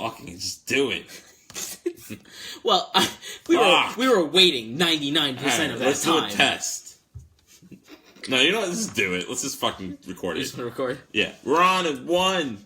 fucking just do it. Well, we were waiting 99% of that time. Let's do a test. No, you know what? Let's just do it. Let's just fucking record it. You just want to record? Yeah. We're on at 1.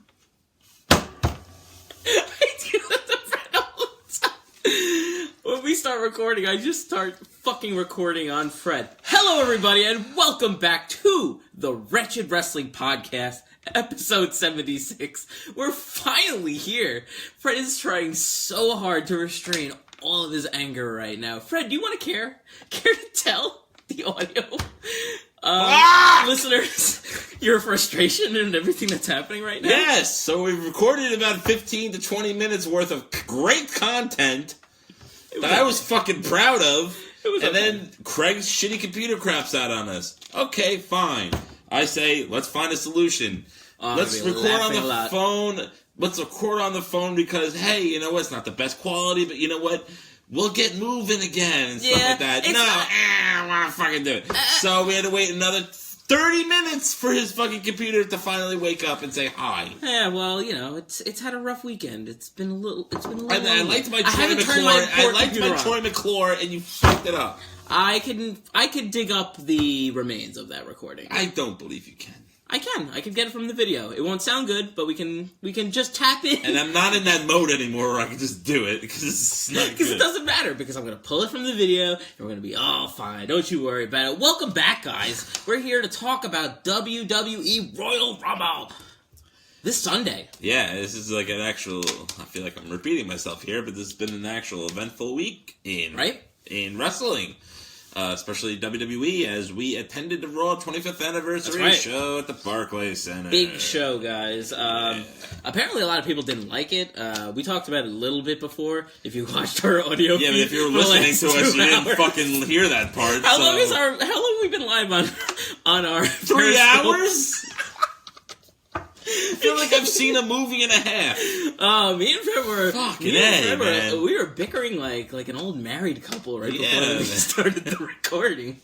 When we start recording, I just start fucking recording on Fred. Hello, everybody, and welcome back to the Wretched Wrestling Podcast, episode 76. We're finally here. Fred is trying so hard to restrain all of his anger right now. Fred, do you want to care to tell the audio listeners your frustration and everything that's happening right now? Yes, so we've recorded about 15 to 20 minutes worth of great content that I was fucking proud of, and then Craig's shitty computer craps out on us. Okay, fine. I say, let's find a solution. Let's record on the phone. Let's record on the phone because, hey, you know what? It's not the best quality, but you know what? We'll get moving again and stuff like that. I want to fucking do it. So we had to wait another 30 minutes for his fucking computer to finally wake up and say hi. Yeah, well, you know, it's had a rough weekend. It's been a little. I liked my Troy McClure, and you fucked it up. I can dig up the remains of that recording. I don't believe you can. I can get it from the video. It won't sound good, but we can just tap in. And I'm not in that mode anymore where I can just do it because it's not good. Because it doesn't matter, because I'm going to pull it from the video, and we're going to be all fine. Don't you worry about it. Welcome back, guys. We're here to talk about WWE Royal Rumble this Sunday. Yeah, this is like an actual, I feel like I'm repeating myself here, but this has been an actual eventful week in wrestling. Especially WWE, as we attended the Raw 25th anniversary show at the Barclays Center. Big show, guys. Apparently a lot of people didn't like it. We talked about it a little bit before, if you watched our audio feed. Yeah, but if you were listening to us, you didn't fucking hear that part. How long have we been live on our 3 hours? I feel like I've seen a movie and a half. Me and Fred we were bickering like an old married couple right before we started the recording.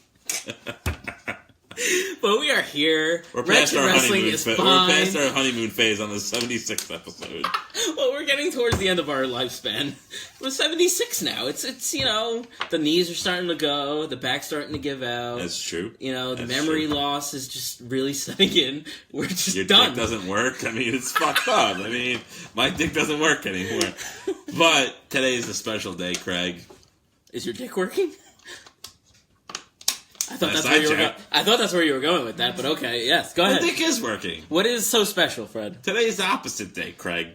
But we are here. We're past our honeymoon phase on the 76th episode. Well, we're getting towards the end of our lifespan. We're 76 now. It's you know, the knees are starting to go, the back's starting to give out. That's true. You know, the memory loss is just really setting in. We're just Your done. Dick doesn't work. I mean, it's fucked up. I mean, my dick doesn't work anymore. But today is a special day, Craig. Is your dick working? I thought that's where you were going with that, but okay, yes, go ahead. My dick is working. What is so special, Fred? Today's the opposite day, Craig.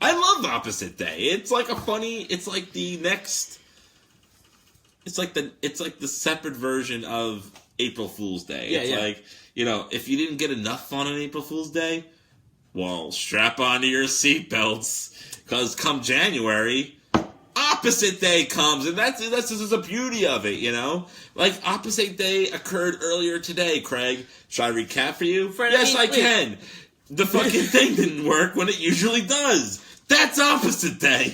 I love opposite day. It's like it's like the separate version of April Fool's Day. It's like, you know, if you didn't get enough fun on April Fool's Day, well, strap onto your seatbelts, because come January, opposite day comes, and that's just the beauty of it, you know? Like, opposite day occurred earlier today, Craig. Should I recap for you? Yes, I can. The fucking thing didn't work when it usually does. That's opposite day.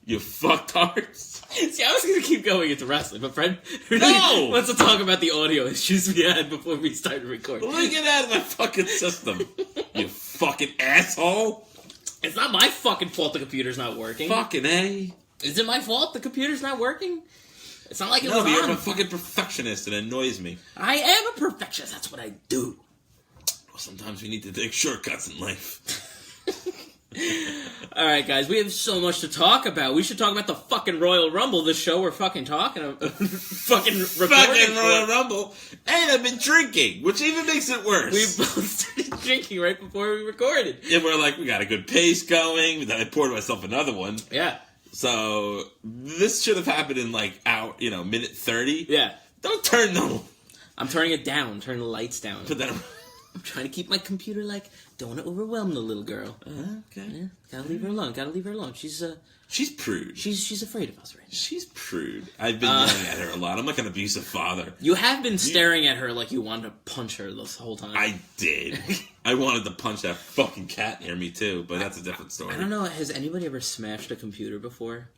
You fucktards. See, I was going to keep going into wrestling, but Fred really wants to talk about the audio issues we had before we started recording. Let me get out of my fucking system, you fucking asshole. It's not my fucking fault the computer's not working. Fucking A. Is it my fault the computer's not working? It's not like it was on. No, you're a fucking perfectionist. It annoys me. I am a perfectionist. That's what I do. Well, sometimes we need to take shortcuts in life. Alright, guys. We have so much to talk about. We should talk about the fucking Royal Rumble, the show we're fucking talking about. Fucking Royal Rumble. And I've been drinking, which even makes it worse. We both started drinking right before we recorded. Yeah, we're like, we got a good pace going. Then I poured myself another one. Yeah. So, this should have happened in minute 30. Yeah. Don't turn I'm turning it down. Turn the lights down. Put that. I'm trying to keep my computer don't want to overwhelm the little girl. Okay. Yeah, gotta leave her alone. She's prude. She's afraid of us right now. She's prude. I've been yelling at her a lot. I'm like an abusive father. You have been staring at her like you wanted to punch her this whole time. I did. I wanted to punch that fucking cat near me too, but that's a different story. I don't know. Has anybody ever smashed a computer before?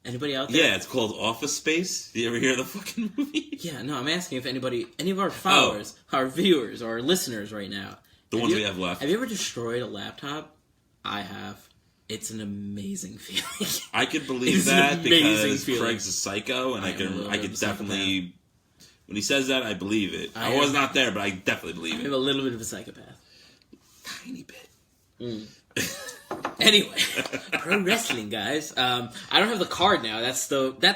Anybody out there? Yeah, it's called Office Space. Do you ever hear the fucking movie? Yeah, no, I'm asking if any of our followers, our viewers, or our listeners right now The ones we have left. Have you ever destroyed a laptop? I have. It's an amazing feeling. I could believe that because Craig's a psycho, and I could definitely... When he says that, I believe it. I was not there, but I definitely believe it. I'm a little bit of a psychopath. Tiny bit. Anyway, pro wrestling, guys. I don't have the card now. That's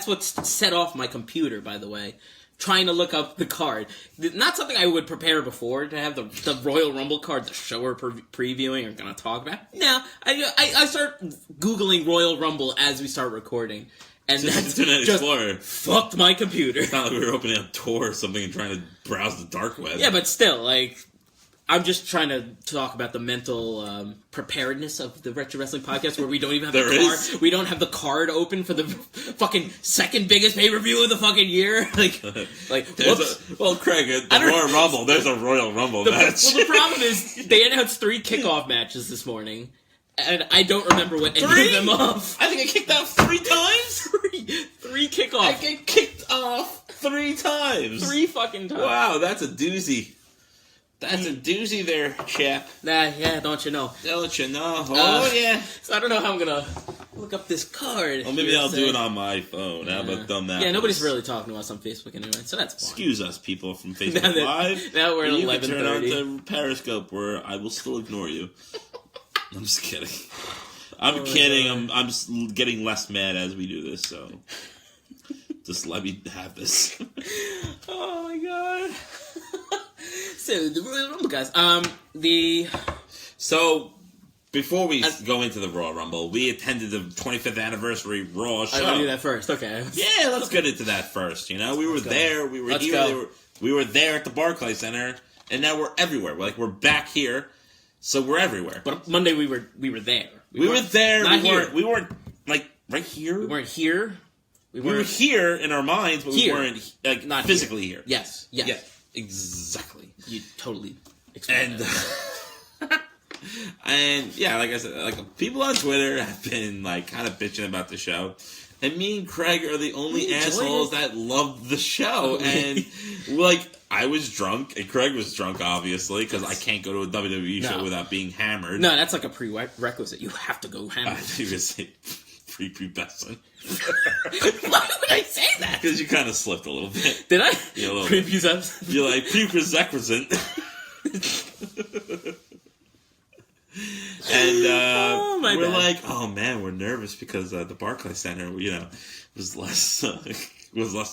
what's set off my computer, by the way. Trying to look up the card. Not something I would prepare before to have the Royal Rumble card, the show we're previewing or going to talk about. No, I start Googling Royal Rumble as we start recording. And that's Internet Explorer. Fucked my computer. It's not like we were opening a Tor or something and trying to browse the dark web. Yeah, but still, like... I'm just trying to talk about the mental preparedness of the Wretched Wrestling Podcast, where we don't even have the card. We don't have the card open for the fucking second biggest pay-per-view of the fucking year. Like, Craig, at the Royal Rumble, there's a Royal Rumble match. Well, the problem is they announced 3 kickoff matches this morning, and I don't remember what any of them off. I think I kicked off 3 times. 3 kickoffs. I get kicked off 3 times. 3 fucking times. Wow, that's a doozy. That's a doozy there, chap. Yeah, don't you know? Don't you know? Oh, yeah. So I don't know how I'm going to look up this card. Well, maybe I'll do it on my phone. How about dumb that? Yeah, nobody's really talking to us on Facebook anyway, so that's fine. Excuse us, people from Facebook Live. Now we're at 11:30. You can turn on to Periscope, where I will still ignore you. I'm just kidding. I'm kidding. I'm just getting less mad as we do this, so just let me have this. Oh, my God. So, the Royal Rumble, guys. So, before we go into the Royal Rumble, we attended the 25th anniversary Raw show. I want to do that first, okay. Yeah, let's get into that first, you know? We were there, we were here, we were there at the Barclays Center, and now we're everywhere. We're back here, so we're everywhere. But Monday we were there. We were there, we weren't, right here. We weren't here. We were here in our minds, but we weren't, not physically here. Yes. Yeah, exactly. You totally explained that. And yeah, like I said, people on Twitter have been kind of bitching about the show, and me and Craig are the only assholes that love the show. And I was drunk, and Craig was drunk, obviously, because I can't go to a WWE show without being hammered. No, that's like a prerequisite. You have to go hammered. I think you say prepubescent. Why would I say that? Because you kind of slipped a little bit. Did I? Yeah, a little bit. You're like, prerequisite. And we're like, oh man, we're nervous because the Barclays Center, was less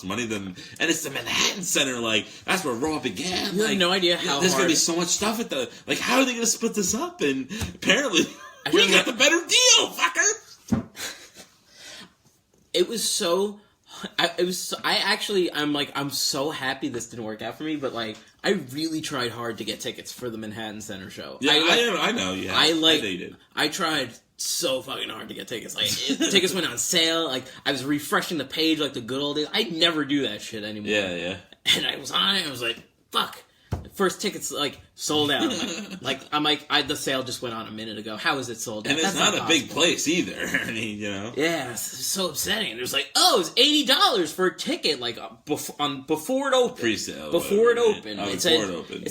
money than, and it's the Manhattan Center. That's where Raw began. You have no idea how there's gonna be so much stuff at the how are they gonna split this up? And apparently, we got the better deal, fucker. It was so. I'm so happy this didn't work out for me, but I really tried hard to get tickets for the Manhattan Center show. Yeah, I know. Yeah, I tried so fucking hard to get tickets. Tickets went on sale. I was refreshing the page like the good old days. I never do that shit anymore. Yeah. And I was on it. I was like, fuck. First tickets sold out. The sale just went on a minute ago. How is it sold out? And it's not a big place either. I mean, Yeah, it's so upsetting. And it was it's $80 for a ticket, before it opened. Pre-sale. Before it opened. It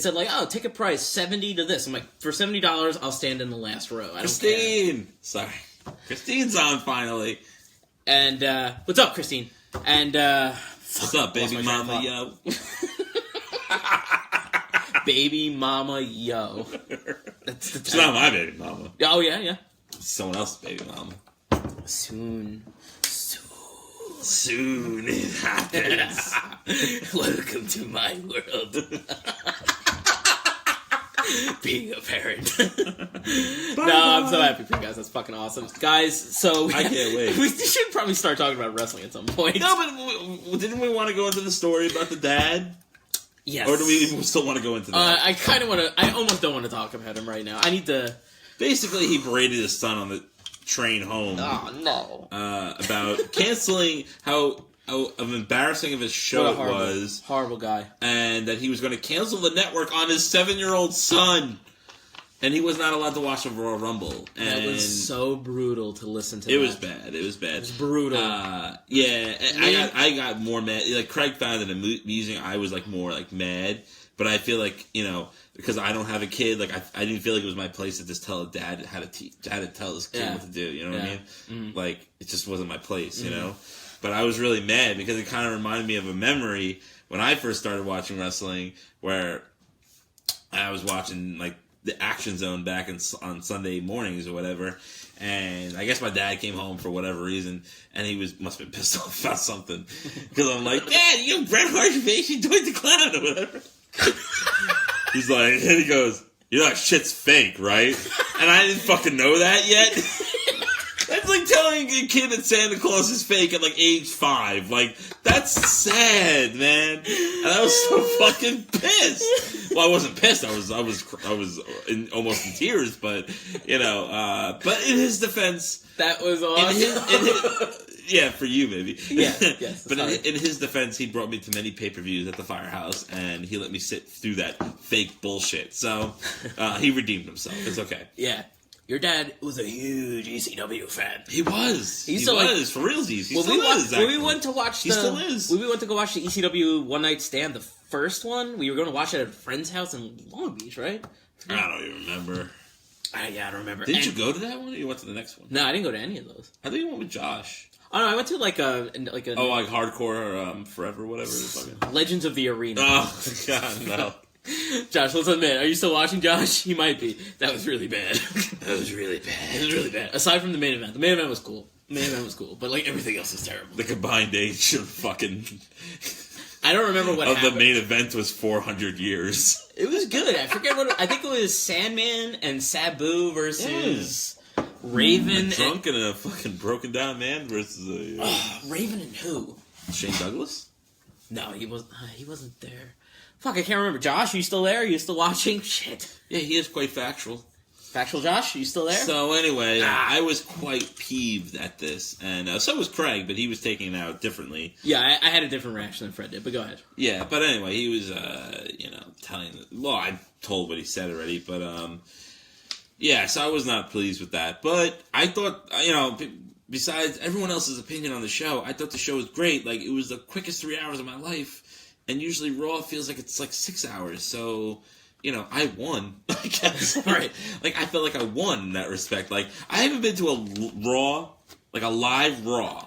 said ticket price $70 to this. I'm like, for $70, I'll stand in the last row. I don't care. Sorry. Christine's on finally. And, what's up, Christine? And, what's up, baby mama, yo? Baby mama, yo. It's not my baby mama. Oh, yeah. It's someone else's baby mama. Soon it happens. Welcome to my world. Being a parent. I'm so happy for you guys. That's fucking awesome. Guys, so... I can't wait. We should probably start talking about wrestling at some point. No, but didn't we want to go into the story about the dad? Yes. Or do we still want to go into that? I kind of want to... I almost don't want to talk about him right now. I need to... Basically, he berated his son on the train home. Oh, no. About canceling how embarrassing of a show it was. Horrible guy. And that he was going to cancel the network on his 7-year-old son. And he was not allowed to watch the Royal Rumble. And it was so brutal to listen to. It was bad. It was brutal. Yeah, I got more mad. Craig found it amusing. I was more mad But I feel like, because I don't have a kid, like I didn't feel like it was my place to just tell a dad how to tell his kid what to do. You know what I mean? Mm-hmm. Like it just wasn't my place. But I was really mad because it kind of reminded me of a memory when I first started watching wrestling, where I was watching like the Action Zone back on Sunday mornings or whatever. And I guess my dad came home for whatever reason, and he must have been pissed off about something. Because I'm like, Dad, you have Bret Hart's face, you doing the clown or whatever. He's like, and he goes, that shit's fake, right? And I didn't fucking know that yet. That's like telling a kid that Santa Claus is fake at like age 5. Like, that's sad, man. And I was so fucking pissed. Well, I wasn't pissed. I was almost in tears, but but in his defense, that was awesome. Yeah, for you maybe. Yeah, yes. But in his defense, he brought me to many pay-per-views at the Firehouse, and he let me sit through that fake bullshit. So he redeemed himself. It's okay. Yeah. Your dad was a huge ECW fan. He was. He was for realsies. He when we went to watch still is. When we went to go watch the ECW One Night Stand, the first one, we were going to watch it at a friend's house in Long Beach, right? I don't even remember. I don't remember. Didn't you go to that one, or you went to the next one? No, I didn't go to any of those. I think you went with Josh. Oh no, I went to like a hardcore forever, whatever. Legends of the Arena. Oh God, no. Josh, let's admit, are you still watching, Josh? He might be. That was really bad. It was really bad. Aside from the main event. The main event was cool. But like everything else is terrible. The combined age of fucking... I don't remember what happened. The main event was 400 years. It was good. I forget what... I think it was Sandman and Sabu versus Raven. A drunk and a fucking broken down man versus a... Raven and who? Shane Douglas? No, he wasn't there. Fuck, I can't remember. Josh, are you still there? Are you still watching? Shit. Yeah, he is quite factual. Factual Josh, are you still there? So anyway, I was quite peeved at this, and so was Craig, but he was taking it out differently. Yeah, I had a different reaction than Fred did, but go ahead. Yeah, but anyway, he was, telling... Well, I told what he said already, but, yeah, so I was not pleased with that. But I thought, besides everyone else's opinion on the show, I thought the show was great. Like, it was the quickest 3 hours of my life. And usually Raw feels like it's like 6 hours, so, I won, I guess. Right. Like, I felt like I won in that respect. Like, I haven't been to a Raw, like a live Raw,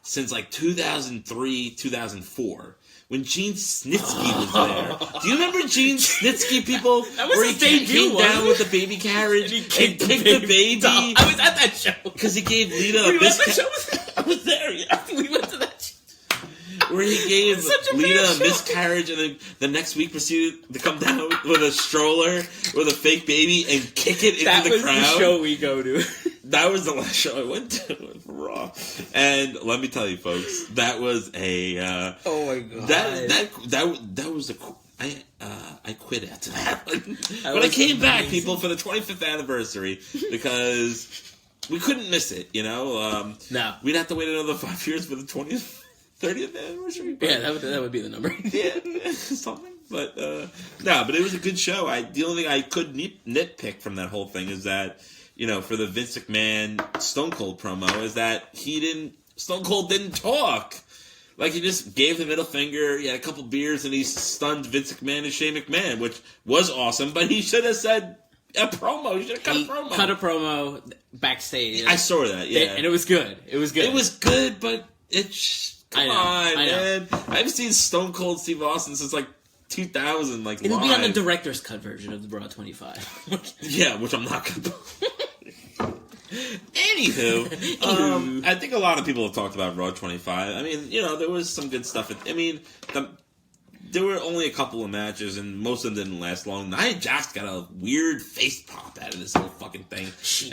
since like 2003, 2004, when Gene Snitsky was there. Do you remember Gene Snitsky, people? That was his debut, came down with the baby carriage and kicked the baby. I was at that show. Because he gave Lita a miscarriage. I was there, yeah. We went to that show. Where he gave Lita a miscarriage and then the next week proceeded to come down with a stroller with a fake baby and kick it into the crowd. That was the show we go to. That was the last show I went to for Raw. And let me tell you, folks, that was a... oh my God. That was a... I quit after that. But I came back, people, for the 25th anniversary because we couldn't miss it, No. We'd have to wait another 5 years for the 30th anniversary? Yeah, that would be the number. Yeah, something. But, but it was a good show. The only thing I could nitpick from that whole thing is that, for the Vince McMahon Stone Cold promo, is that Stone Cold didn't talk. Like, he just gave the middle finger, he had a couple beers, and he stunned Vince McMahon and Shane McMahon, which was awesome, but he should have said a promo. He should have cut a promo. Cut a promo backstage. I saw that, yeah. And it was good. It was good, but it's... Come on, man. I haven't seen Stone Cold Steve Austin since, 2000, It'll be on the director's cut version of the Raw 25. Yeah, which I'm not going to... Anywho, I think a lot of people have talked about Raw 25. I mean, there was some good stuff. There were only a couple of matches, and most of them didn't last long. Nia Jax got a weird face pop out of this whole fucking thing.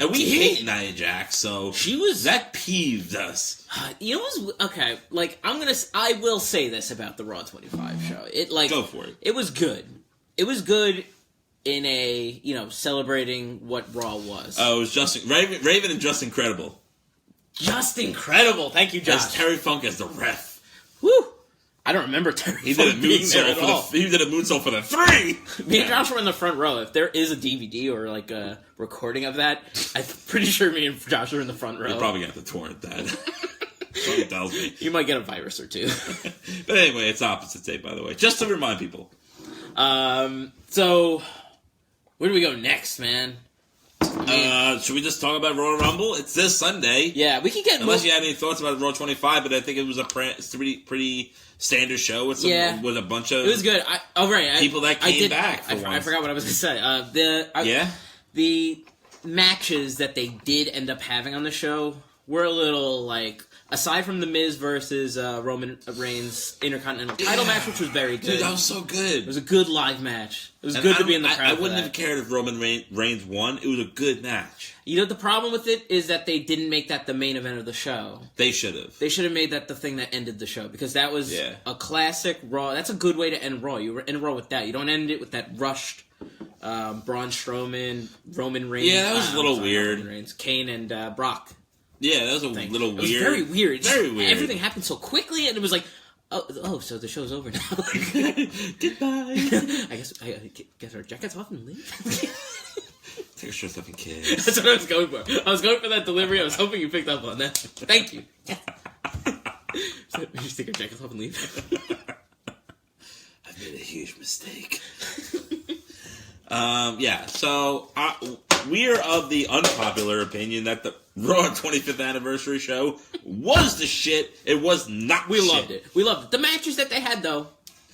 We hate Nia Jax, so that peeved us. Okay, I will say this about the Raw 25 show. Go for it. It was good. It was good in a, celebrating what Raw was. Oh, it was Raven and Just Incredible. Just Incredible. Thank you, Josh. As Terry Funk as the ref. Woo! I don't remember Terry Funk being there at all. He did a moonsault for the 3! Me and Josh were in the front row. If there is a DVD or a recording of that, I'm pretty sure me and Josh are in the front row. You probably got the torrent that. Something tells me. You might get a virus or two. But anyway, it's opposite day, by the way. Just to remind people. So, where do we go next, man? Should we just talk about Royal Rumble? It's this Sunday. Yeah, we can get... Unless you had any thoughts about Raw 25, but I think it was a pretty standard show with with a bunch of... It was good. People that came back for once. I forgot what I was going to say. The matches that they did end up having on the show were a little, like... Aside from the Miz versus Roman Reigns Intercontinental title match, which was very good. Dude, that was so good. It was a good live match. It was good to be in the crowd. I wouldn't have cared if Roman Reigns won. It was a good match. You know, the problem with it is that they didn't make that the main event of the show. They should have. They should have made that the thing that ended the show, because that was a classic Raw. That's a good way to end Raw. You end Raw with that. You don't end it with that rushed Braun Strowman, Roman Reigns. Yeah, that was a little weird. Roman Reigns, Kane, and Brock. Yeah, that was a little weird. It was very weird. Very weird. Everything happened so quickly, and it was like, oh, so the show's over now. Goodbye. I guess our jackets off and leave. Take your shirts off and kiss. That's what I was going for. I was going for that delivery. I was hoping you picked up on that. Thank you. So, we just take our jackets off and leave. I've made a huge mistake. So we're of the unpopular opinion that the Raw 25th anniversary show was the shit. It was not We loved it. We loved it. The matches that they had, though,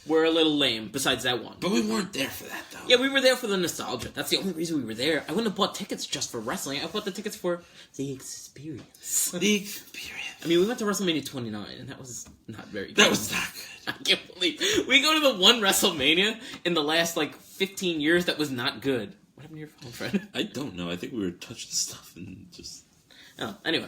were a little lame, besides that one. But we weren't there for that, though. Yeah, we were there for the nostalgia. That's the only reason we were there. I wouldn't have bought tickets just for wrestling. I bought the tickets for the experience. The experience. I mean, we went to WrestleMania 29, and that was not very good. That was not good. I can't believe we go to the one WrestleMania in the last, 15 years that was not good. What happened to your phone, Fred? I don't know. I think we were touching stuff and just... Oh, anyway.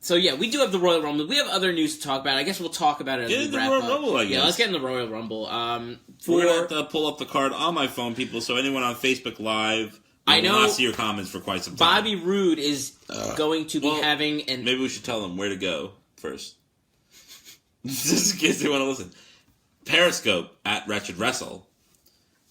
So, yeah, we do have the Royal Rumble. We have other news to talk about. I guess we'll talk about it as we wrap up. Get into the Royal Rumble, I guess. Yeah, let's get in the Royal Rumble. We're going to have to pull up the card on my phone, people, so anyone on Facebook Live... I will not see your comments for quite some time. Bobby Roode is going to be having... Maybe we should tell them where to go first. Just in case they want to listen. Periscope at Wretched Wrestle.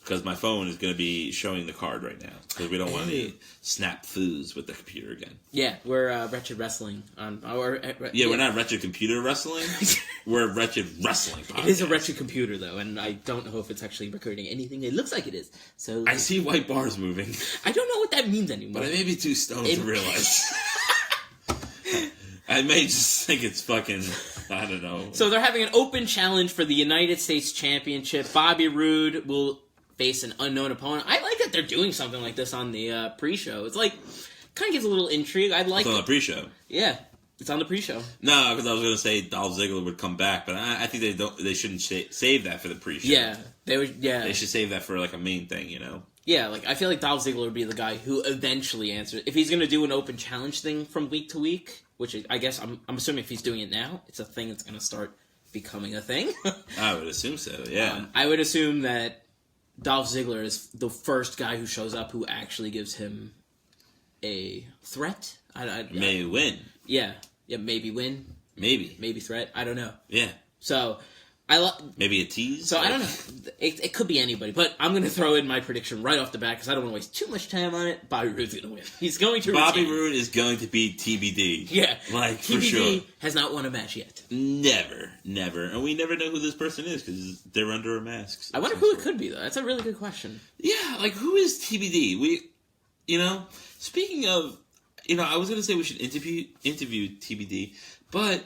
Because my phone is going to be showing the card right now. Because we don't want any snap foos with the computer again. Yeah, we're Wretched Wrestling. We're not Wretched Computer Wrestling. We're Wretched Wrestling podcast. It is a Wretched computer, though, and I don't know if it's actually recording anything. It looks like it is. So I see white bars moving. I don't know what that means anymore. But I may be too stoned to realize. I may just think it's fucking... I don't know. So they're having an open challenge for the United States Championship. Bobby Roode will... face an unknown opponent. I like that they're doing something like this on the pre-show. It's kind of gives a little intrigue. It's on the pre-show. Yeah, it's on the pre-show. No, because I was going to say Dolph Ziggler would come back, but I think they shouldn't save that for the pre-show. Yeah, they would. Yeah, they should save that for a main thing, you know. Yeah, I feel like Dolph Ziggler would be the guy who eventually answers if he's going to do an open challenge thing from week to week. Which I guess I'm assuming if he's doing it now, it's a thing that's going to start becoming a thing. I would assume so. Yeah, I would assume that Dolph Ziggler is the first guy who shows up who actually gives him a threat. Maybe win. Yeah, maybe win. Maybe threat. I don't know. Yeah. So, maybe a tease? So, I don't know. It could be anybody, but I'm going to throw in my prediction right off the bat because I don't want to waste too much time on it. Bobby Roode's going to win. He's going to Bobby Roode is going to be TBD. Yeah. For sure. TBD has not won a match yet. Never. And we never know who this person is because they're under a mask. I wonder who it could be, though. That's a really good question. Yeah, who is TBD? Speaking of, I was going to say we should interview TBD, but...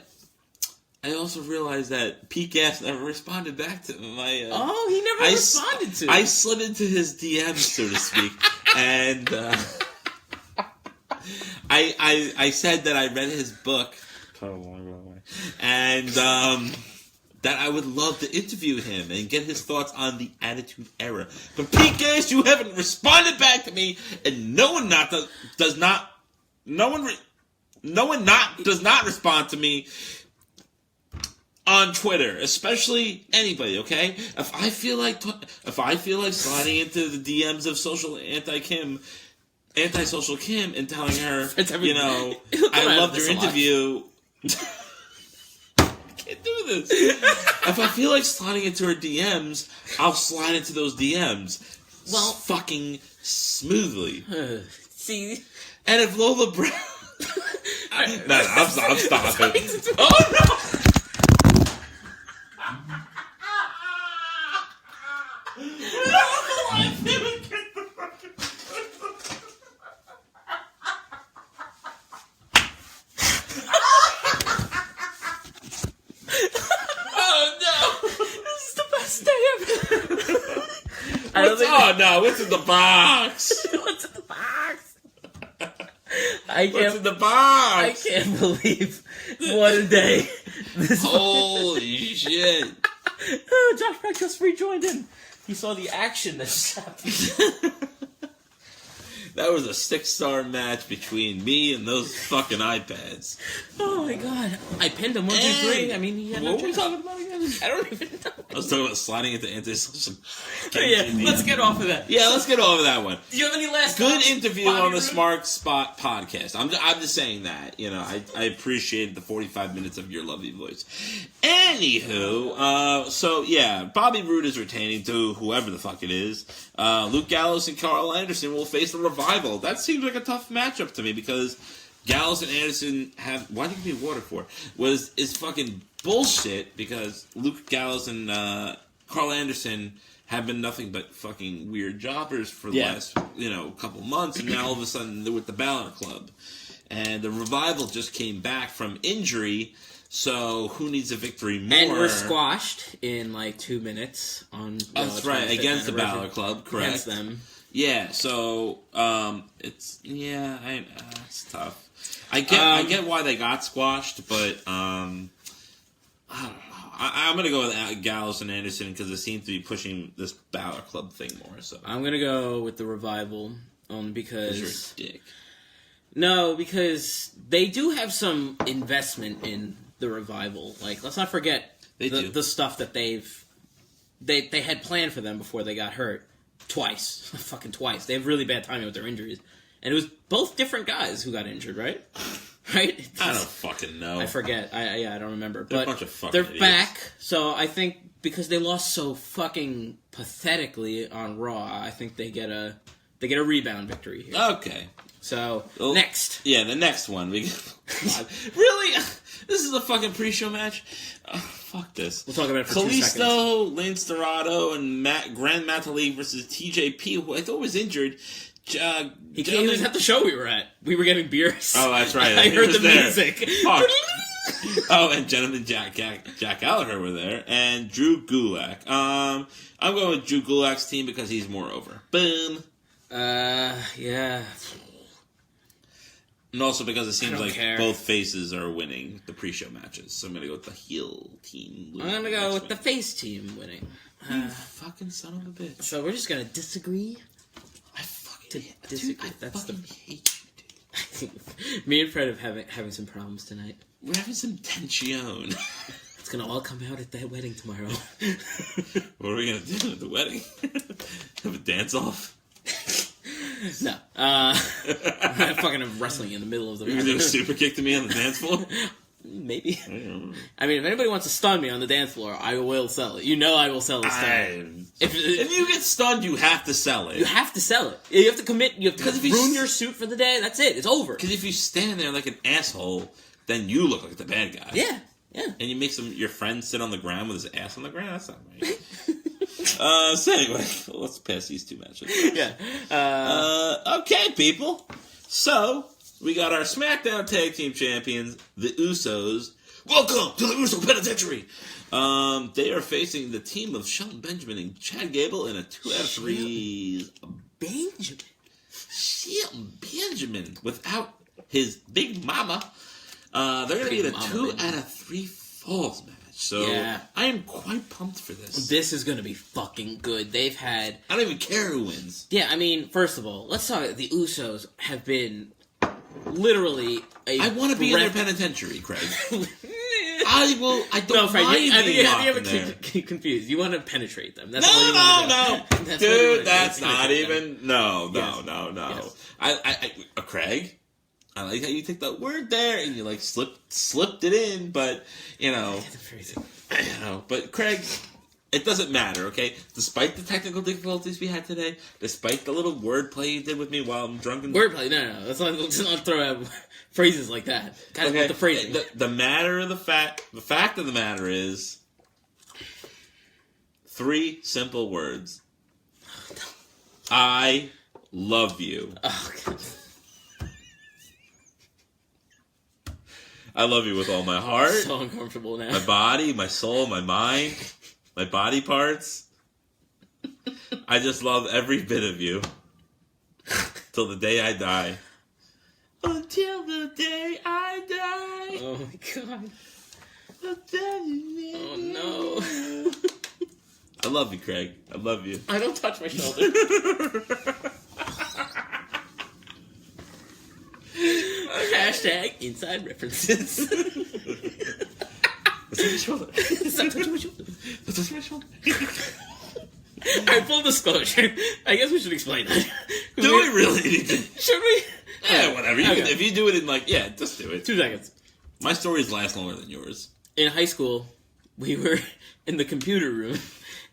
I also realized that Pete Gas never responded back to my... he never responded to I slid into his DMs, so to speak, and I said that I read his book, and that I would love to interview him and get his thoughts on the Attitude Era. But Pete Gas, you haven't responded back to me, and no one does not respond to me on Twitter, especially anybody, okay? If I feel like sliding into the DMs of anti-social Kim and telling her, I loved your interview. I can't do this. If I feel like sliding into her DMs, I'll slide into those DMs. Well, fucking smoothly. See? And if Lola Brown... I'm stopping. Oh, What's in the box? What's in the box? What's in the box? I can't believe what a day. Holy shit. Oh, Josh Peck just rejoined in. He saw the action that just happened. That was a 6-star match between me and those fucking iPads. Oh my god. I pinned him 1, 2, 3. I mean, he had what were we talking about again? I don't even know. I was talking about sliding into anti-social. Yeah, let's get off of that. Yeah, let's get off of that one. Do you have any last Good thoughts? interview on the Smart Spot podcast. I'm just saying that. You know, I appreciated the 45 minutes of your lovely voice. Anywho, so yeah, Bobby Roode is retaining to whoever the fuck it is. Luke Gallows and Carl Anderson will face the Revival. That seems like a tough matchup to me because Gallows and Anderson have... Why do you give me water for? Is fucking bullshit because Luke Gallows and Carl Anderson have been nothing but fucking weird jobbers for the last, couple months, and now all of a sudden they're with the Balor Club. And the Revival just came back from injury, so who needs a victory more? And we're squashed in like 2 minutes on... That's right, against the Balor Club, correct. Against them. Yeah, so it's tough. I get why they got squashed, but I don't know. I'm gonna go with Gallows and Anderson because they seem to be pushing this Balor Club thing more. So I'm gonna go with the Revival, because you're a dick. No, because they do have some investment in the Revival. Like, let's not forget the stuff that they had planned for them before they got hurt. Twice. Fucking twice. They have really bad timing with their injuries. And it was both different guys who got injured, right? Right? I don't fucking know. I forget. I don't remember. They're but a bunch of fucking they're idiots. back, so I think because they lost so fucking pathetically on Raw, I think they get a rebound victory here. Okay. So, next. Yeah, the next one. Really? This is a fucking pre-show match? Fuck this. We'll talk about it for 2 seconds. Kalisto, Lance Dorado, and Grand Metalik versus TJP, who I thought was injured. He was at the show we were at. We were getting beers. Oh, that's right. I heard the music. Fuck. Oh, and Gentleman Jack Gallagher were there, and Drew Gulak. I'm going with Drew Gulak's team because he's more over. Boom. Yeah. And also because it seems like care. both faces are winning the pre-show matches. So I'm going to go with the heel team. I'm going to go with the face team winning. You fucking son of a bitch. So we're just going to disagree? I fucking disagree. Dude, I fucking hate you, dude. Me and Fred are having some problems tonight. We're having some tension. It's going to all come out at that wedding tomorrow. What are we going to do at the wedding? Have a dance-off? No. I'm fucking wrestling in the middle of the... You're going to do a super kick to me on the dance floor? Maybe. I mean, if anybody wants to stun me on the dance floor, I will sell it. You know I will sell the stun. If you get stunned, you have to sell it. You have to sell it. You have to commit. You have to ruin your suit for the day. That's it. It's over. Because if you stand there like an asshole, then you look like the bad guy. Yeah. And you make your friend sit on the ground with his ass on the ground? That's not right. So anyway, let's pass these two matches. Yeah. Okay, people. So, we got our SmackDown Tag Team Champions, the Usos. Welcome to the Uso Penitentiary! They are facing the team of Shelton Benjamin and Chad Gable in a 2 out of 3. Shelton Benjamin without his big mama. They're going to be in a 2 out of 3 falls match. So, yeah. I am quite pumped for this. This is going to be fucking good. They've had... I don't even care who wins. Yeah, I mean, first of all, let's talk... The Usos have been literally I want to be in their penitentiary, Craig. I don't mind being locked in there. You keep confused. You want to penetrate them. That's No. That's dude, that's not even... No. Yes. Craig... I like how you took that word there and you slipped it in, but but Craig, it doesn't matter, okay? Despite the technical difficulties we had today, despite the little wordplay you did with me while I'm drunk and wordplay, no, let's not throw out phrases like that. Gotta get the phrasing. The fact of the matter is 3 simple words. I love you. Oh, God. I love you with all my heart. So uncomfortable now. My body, my soul, my mind, my body parts. I just love every bit of you. Till the day I die. Until the day I die. Oh my god. Oh no. I love you, Craig. I love you. I don't touch my shoulder. Hashtag inside references. Touch my shoulder. Stop touching my shoulder. Touch my shoulder. Alright, full disclosure. I guess we should explain that. Do we really need to? Should we? Yeah, whatever. You Okay. can, if you do it in just do it. 2 seconds. My stories last longer than yours. In high school, we were in the computer room,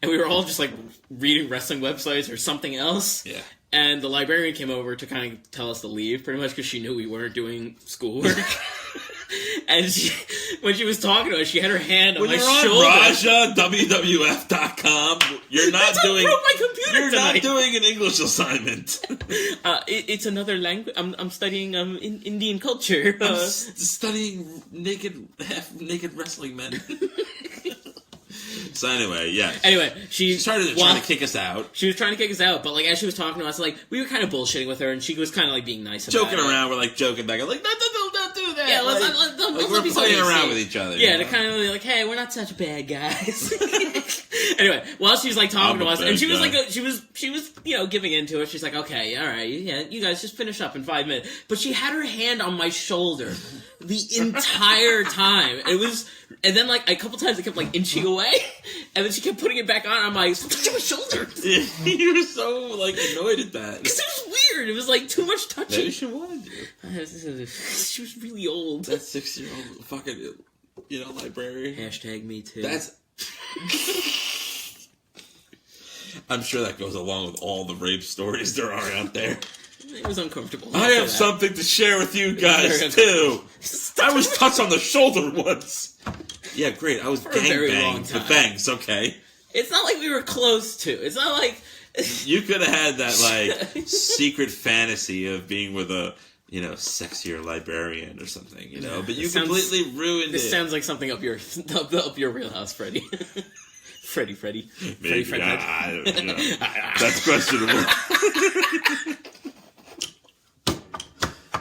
and we were all just like reading wrestling websites or something else. Yeah. And the librarian came over to kind of tell us to leave, pretty much because she knew we weren't doing schoolwork. And when she was talking to us, she had her hand on my shoulder. Raja, WWF.com, you're not doing. My computer You're tonight. not doing an English assignment. It's another language. I'm studying Indian culture. I'm studying half naked wrestling men. So anyway, yeah. Anyway, she started trying to kick us out. She was trying to kick us out, but like as she was talking to us, like we were kind of bullshitting with her, and she was kind of like being nice, Joking about it. around. We're like joking back. I'm like, don't do that. Yeah, like, we're playing around with each other. Yeah, to kind of like, hey, we're not such bad guys. Anyway, while she's like talking to us, and she was like, she was giving into it. She's like, okay, all right, yeah, you guys just finish up in 5 minutes. But she had her hand on my shoulder the entire time. It was, and then like a couple times it kept like inching away, and then she kept putting it back on. I'm like, stop touching my shoulder. You were so like annoyed at that because it was weird. It was like too much touching. Maybe she wanted you. She was really old. That 6-year-old fucking, librarian. Hashtag me too. That's. I'm sure that goes along with all the rape stories there are out there. It was uncomfortable. I have something to share with you guys too. I was touched on the shoulder once. Yeah, great. I was gangbanged. But thanks. Okay. It's not like we were close to. It's not like you could have had that like secret fantasy of being with a sexier librarian or something. But you completely ruined it. This sounds like something up your wheelhouse, Freddie. Freddie. Maybe. I don't know. That's questionable.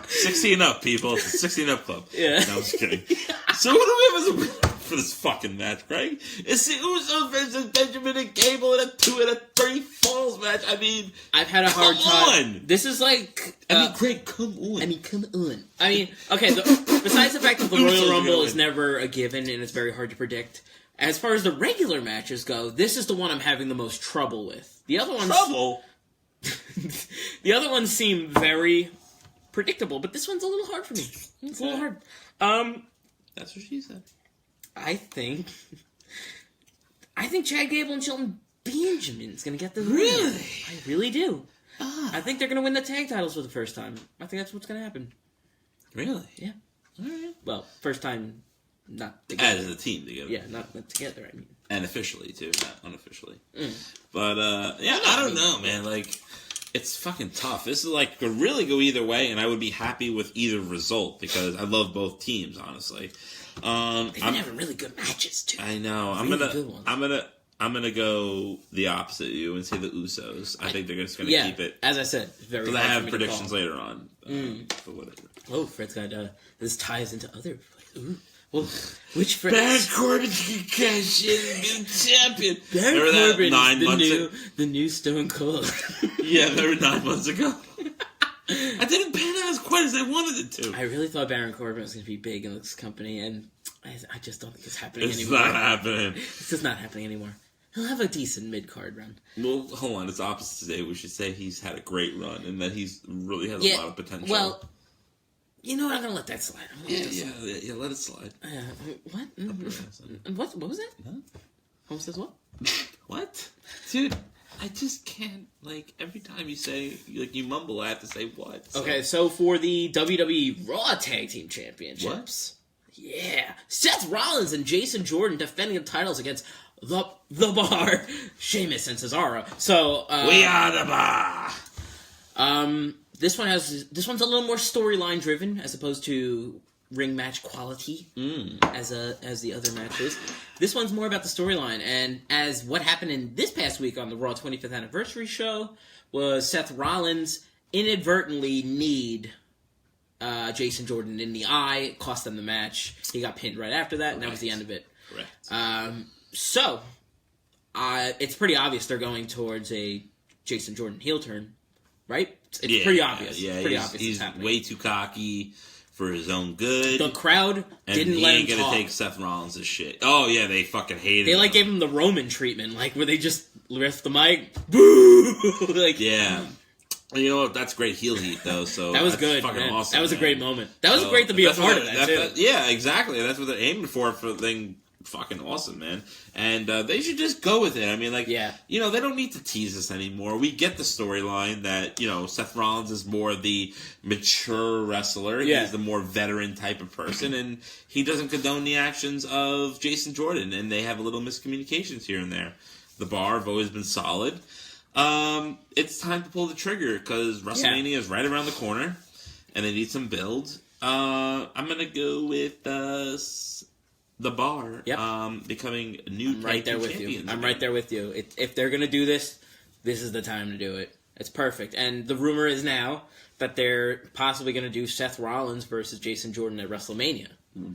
16 up, people. It's a 16 up club. Yeah. No, I'm just kidding. So what do we have for this fucking match, Greg? It's the Usos versus Benjamin and Gable in a 2 and a 3 falls match. I mean, I've had a hard time. This is like... Greg, come on. I mean, okay, besides the fact that the Royal Rumble is never a given and it's very hard to predict, as far as the regular matches go, this is the one I'm having the most trouble with. The other ones... Trouble? The other ones seem very predictable, but this one's a little hard for me. It's a little hard. That's what she said. I think Chad Gable and Shelton Benjamin's gonna get the win. Really? I really do. I think they're gonna win the tag titles for the first time. I think that's what's gonna happen. Really? Yeah. All right. Well, first time not together. As a team together. Yeah, not together, I mean. And officially, too, not unofficially. But, I don't know, man. Like, it's fucking tough. This is like, could really go either way, and I would be happy with either result, because I love both teams, honestly. They've been having really good matches, too. I know. Really I'm gonna go the opposite of you and say the Usos. I think they're just gonna keep it. As I said, very hard. Because I have for me predictions to call. later on. But whatever. Oh, Fred's got, this ties into other... Ooh. Well, which Fred... Baron Corbin can cash in and be champion. Baron Corbin is the new Stone Cold. Yeah, remember 9 months ago? I didn't pan out as quite as I wanted it to. I really thought Baron Corbin was going to be big in this company, and I just don't think it's happening It's anymore. not happening. It's just not happening anymore. He'll have a decent mid-card run. Well, hold on. It's opposite today. We should say he's had a great run and that he's really has a lot of potential. Well, you know what? I'm going to let that slide. Yeah, let it slide. What? What was that? Huh? Holmes says what? What? Dude, I just can't, like, every time you say, like, you mumble, I have to say what. So. Okay, so for the WWE Raw Tag Team Championships. What? Yeah. Seth Rollins and Jason Jordan defending the titles against the Bar, Sheamus and Cesaro. So, we are the Bar! This one's a little more storyline driven as opposed to ring match quality as the other matches. This one's more about the storyline, and as what happened in this past week on the Raw 25th Anniversary show was Seth Rollins inadvertently kneed Jason Jordan in the eye. It cost them the match. He got pinned right after that, and that was the end of it. Correct. So, it's pretty obvious they're going towards a Jason Jordan heel turn, right? It's pretty obvious. Yeah, pretty obvious. He's way too cocky for his own good. The crowd didn't let him talk. He ain't gonna take Seth Rollins' shit. Oh yeah, they fucking hated him. They gave him the Roman treatment, where they just lift the mic, boo! Yeah. You know what? That's great heel heat, though. So that was good. Fucking man. awesome. That was a great moment. That was great to be a part of that too. Yeah, exactly. That's what they're aiming for thing. Fucking awesome, man. And they should just go with it. I mean, they don't need to tease us anymore. We get the storyline that, Seth Rollins is more the mature wrestler. Yeah. He's the more veteran type of person, and he doesn't condone the actions of Jason Jordan, and they have a little miscommunications here and there. The Bar have always been solid. It's time to pull the trigger, because WrestleMania is right around the corner, and they need some build. I'm going to go with the Bar becoming new right there with champions. You. I'm right there with you. If they're going to do this, this is the time to do it. It's perfect. And the rumor is now that they're possibly going to do Seth Rollins versus Jason Jordan at WrestleMania.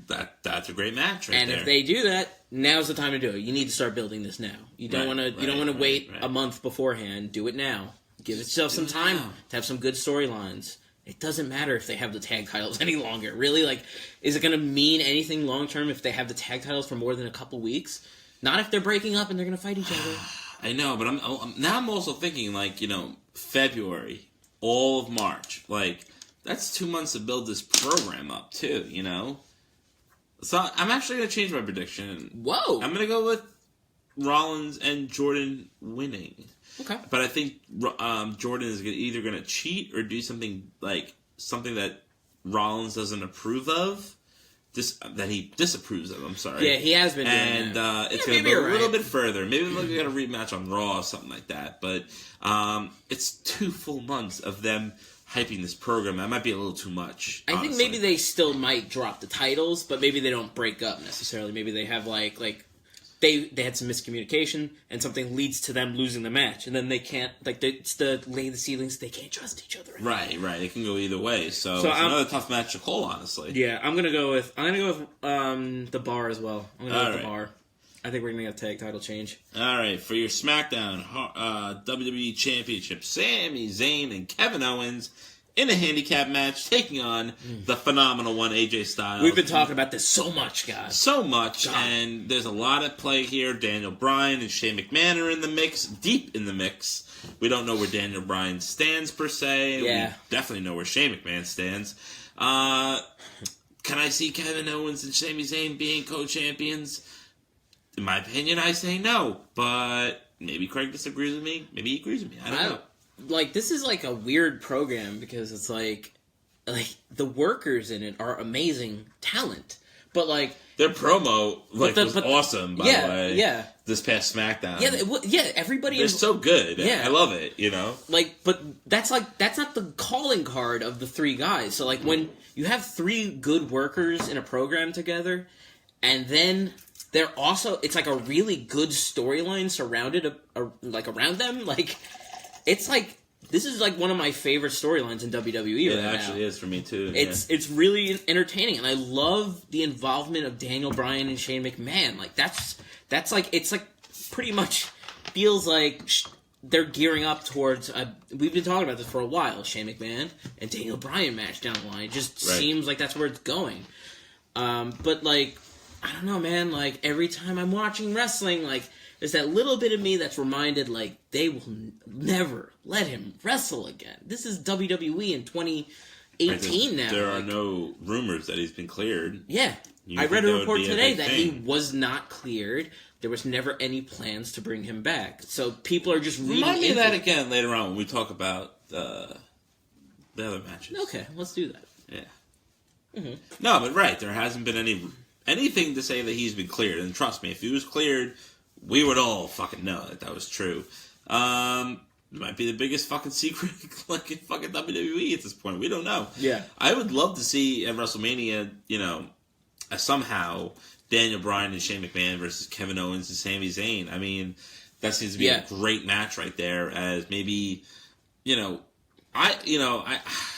That's a great match right and there. If they do that, now's the time to do it. You need to start building this now. You don't want to wait a month beforehand. Do it now. Give yourself some time to have some good storylines. It doesn't matter if they have the tag titles any longer. Really, is it going to mean anything long term if they have the tag titles for more than a couple weeks? Not if they're breaking up and they're going to fight each other. I know, but I'm also thinking February, all of March. That's 2 months to build this program up too. So I'm actually going to change my prediction. Whoa! I'm going to go with Rollins and Jordan winning. Okay. But I think Jordan is either going to cheat or do something that Rollins doesn't approve of, that he disapproves of. I'm sorry. Yeah, he has been doing that. It's going to go a little bit further. Maybe we'll get a rematch on Raw or something like that. But it's 2 full months of them hyping this program. That might be a little too much. I think maybe they still might drop the titles, but maybe they don't break up necessarily. Maybe they have They had some miscommunication, and something leads to them losing the match, and then they can't it's the lay the ceilings. They can't trust each other anymore. Right. It can go either way. So it's another tough match to call, honestly. Yeah, I'm gonna go with the Bar as well. I'm gonna go with the Bar. I think we're gonna get a tag title change. All right, for your SmackDown WWE Championship, Sami, Zayn, and Kevin Owens in a handicap match, taking on the phenomenal one, AJ Styles. We've been talking about this so much, guys. So much, and there's a lot at play here. Daniel Bryan and Shane McMahon are in the mix, deep in the mix. We don't know where Daniel Bryan stands, per se. Yeah. We definitely know where Shane McMahon stands. Can I see Kevin Owens and Sami Zayn being co-champions? In my opinion, I say no, but maybe Craig disagrees with me. Maybe he agrees with me. I don't know. This is a weird program because it's the workers in it are amazing talent, but their promo was awesome. By the way, yeah. This past SmackDown, everybody. They're so good. Yeah, I love it. but that's not the calling card of the 3 guys. So when you have 3 good workers in a program together, and then they're also it's a really good storyline surrounded around them. It's this is one of my favorite storylines in WWE right now. It actually is for me too. It's really entertaining, and I love the involvement of Daniel Bryan and Shane McMahon. It's pretty much feels like they're gearing up towards. We've been talking about this for a while. Shane McMahon and Daniel Bryan match down the line. It just seems like that's where it's going. But I don't know, man. Every time I'm watching wrestling, there's that little bit of me that's reminded, they will never let him wrestle again. This is WWE in 2018 now. There are no rumors that he's been cleared. Yeah. I read a report today that he was not cleared. There was never any plans to bring him back. So people are just reading Remind me of that again later on when we talk about the other matches. Okay, let's do that. Yeah. Mm-hmm. No, but there hasn't been anything to say that he's been cleared. And trust me, if he was cleared, we would all fucking know that was true. might be the biggest fucking secret like in fucking WWE at this point. We don't know. Yeah. I would love to see at WrestleMania, somehow Daniel Bryan and Shane McMahon versus Kevin Owens and Sami Zayn. I mean, that seems to be a great match right there. As maybe, I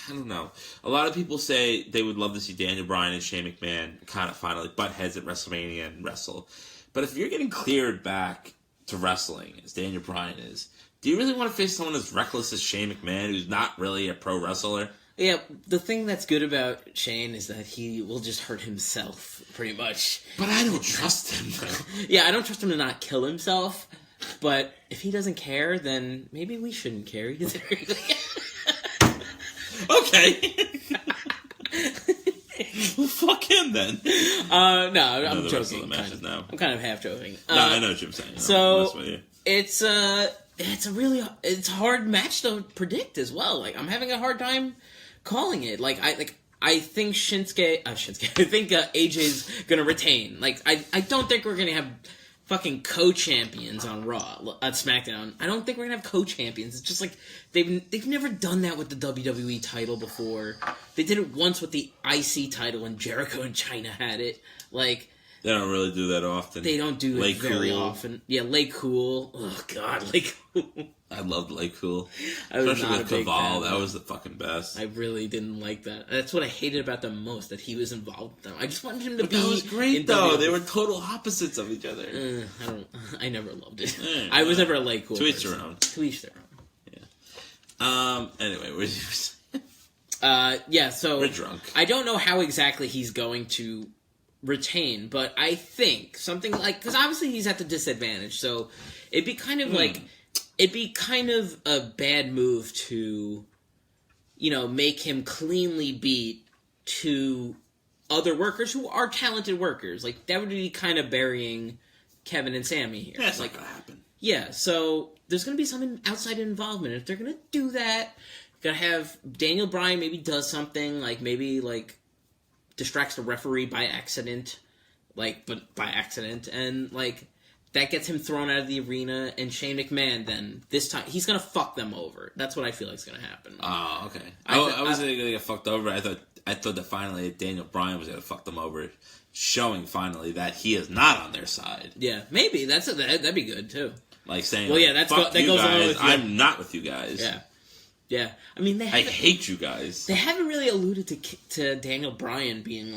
don't know. A lot of people say they would love to see Daniel Bryan and Shane McMahon kind of finally butt heads at WrestleMania and wrestle. But if you're getting cleared back to wrestling, as Daniel Bryan is, do you really want to face someone as reckless as Shane McMahon, who's not really a pro wrestler? Yeah, the thing that's good about Shane is that he will just hurt himself, pretty much. But I don't trust him, though. Yeah, I don't trust him to not kill himself. But if he doesn't care, then maybe we shouldn't care either. Okay. Well, fuck him then. No, I'm joking. I'm kind of half joking. No, I know what you're saying. So it's a hard match to predict as well. Like, I'm having a hard time calling it. I think Shinsuke. I think AJ's gonna retain. Like, I don't think we're gonna have fucking co-champions on Raw, on SmackDown. I don't think we're gonna have co-champions. It's just like they've never done that with the WWE title before. They did it once with the IC title when Jericho and China had it. Like, they don't really do that often. They don't do it very often. Yeah, Lay Cool. Oh God, Lay Cool. I loved Lay Cool. Especially with Caval. That was the fucking best. I really didn't like that. That's what I hated about them most, that he was involved with them. I just wanted him to be. That was great, though. They were total opposites of each other. I never loved it. I was never a Lay Cool. To each their own. To each their own. Yeah. Anyway, what did you say? Yeah, so we're drunk. I don't know how exactly he's going to retain, but I think something like, because obviously he's at the disadvantage, so it'd be kind of a bad move to, make him cleanly beat two other workers who are talented workers. Like, that would be kind of burying Kevin and Sami here. That's not gonna happen. Yeah, so there's gonna be some outside involvement. If they're gonna do that, gonna have Daniel Bryan maybe does something, distracts the referee by accident, and that gets him thrown out of the arena, and Shane McMahon then this time he's gonna fuck them over. That's what I feel like is gonna happen. Oh, okay. I wasn't gonna get fucked over. I thought that finally Daniel Bryan was gonna fuck them over, showing finally that he is not on their side. Yeah, maybe that'd be good too. Like saying, well, yeah, that goes along with you. I'm not with you guys. Yeah. Yeah, I mean, I hate you guys. They haven't really alluded to Daniel Bryan being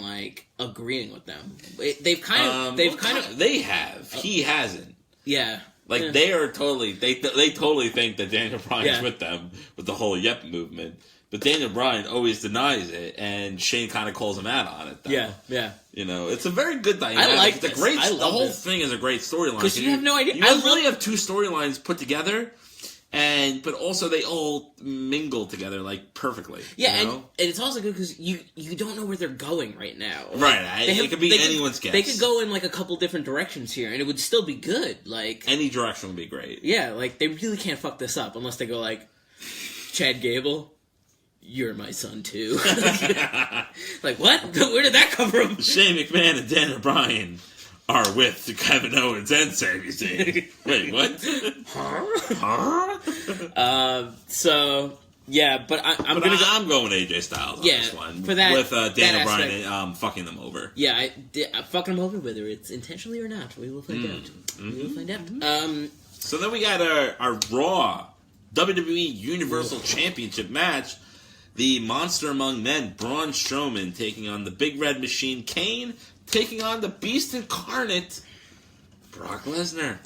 agreeing with them. They have. He hasn't. Yeah. They are totally. They totally think that Daniel Bryan's with them with the whole Yep movement, but Daniel Bryan always denies it, and Shane kind of calls him out on it. Though. Yeah, yeah. It's a very good dynamic. I like this. The whole thing is a great storyline. Because you have no idea. You really have two storylines put together. But also they all mingle together perfectly. Yeah, and it's also good because you don't know where they're going right now. Right, it could be anyone's guess. They could go in a couple different directions here, and it would still be good. Any direction would be great. Yeah, they really can't fuck this up unless they go Chad Gable, you're my son too. What? Where did that come from? Shane McMahon and Daniel Bryan are with Kevin Owens and Sami Zayn. Wait, what? Huh? So yeah, but I'm going AJ Styles on this one for that with Daniel Bryan fucking them over. Yeah, fucking them over, whether it's intentionally or not. We will find out. Mm-hmm. We will find out. So then we got our Raw WWE Universal Championship match. The Monster Among Men, Braun Strowman, taking on the Big Red Machine, Kane, taking on the Beast Incarnate, Brock Lesnar.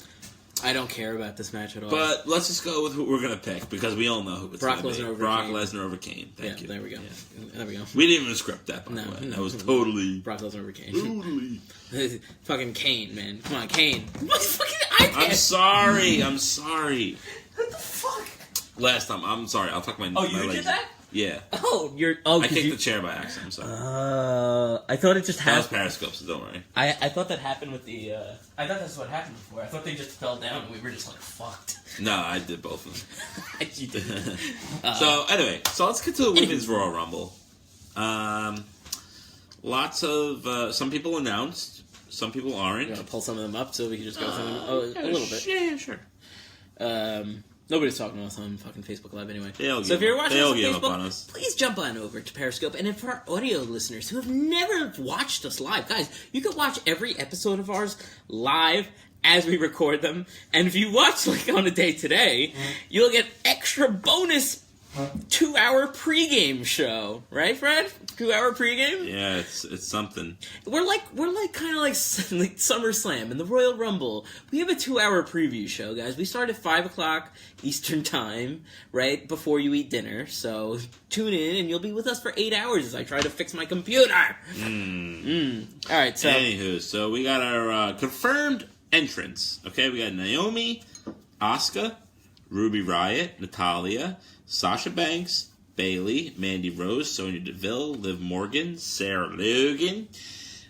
I don't care about this match at all. But let's just go with who we're going to pick, because we all know who it's going to be. Brock Lesnar over Kane. Thank you. There we go. Yeah. There we go. We didn't even script that, by the way. That was totally... Brock Lesnar over Kane. Totally. Fucking Kane, man. Come on, Kane. What's fucking iPad? I'm sorry. What the fuck? Last time. I'm sorry. I'll tuck my... Oh, you did that? Yeah. I kicked the chair by accident, I'm sorry. I thought it just happened. That was Periscope, so don't worry. I thought that happened with the, I thought that's what happened before. I thought they just fell down and we were just fucked. No, I did both of them. You did. So, anyway, let's get to the Women's Royal Rumble. Lots of, some people announced, some people aren't. You want to pull some of them up so we can just go through them a little bit? Yeah, sure. Nobody's talking to us on fucking Facebook Live anyway. So if you're watching us on Facebook, on us. please jump on over to Periscope. And if for our audio listeners who have never watched us live, guys, you can watch every episode of ours live as we record them. And if you watch like on a day today, you'll get extra bonus 2-hour pregame show, right, Fred? 2-hour pregame. Yeah, it's something. We're like kind of like SummerSlam and the Royal Rumble. We have a 2-hour preview show, guys. We start at 5:00 Eastern time, right before you eat dinner. So tune in, and you'll be with us for 8 hours as I try to fix my computer. All right, so anywho, so we got our confirmed entrance. Okay, we got Naomi, Asuka, Ruby Riott, Natalya, Sasha Banks, Bayley, Mandy Rose, Sonya Deville, Liv Morgan, Sarah Logan,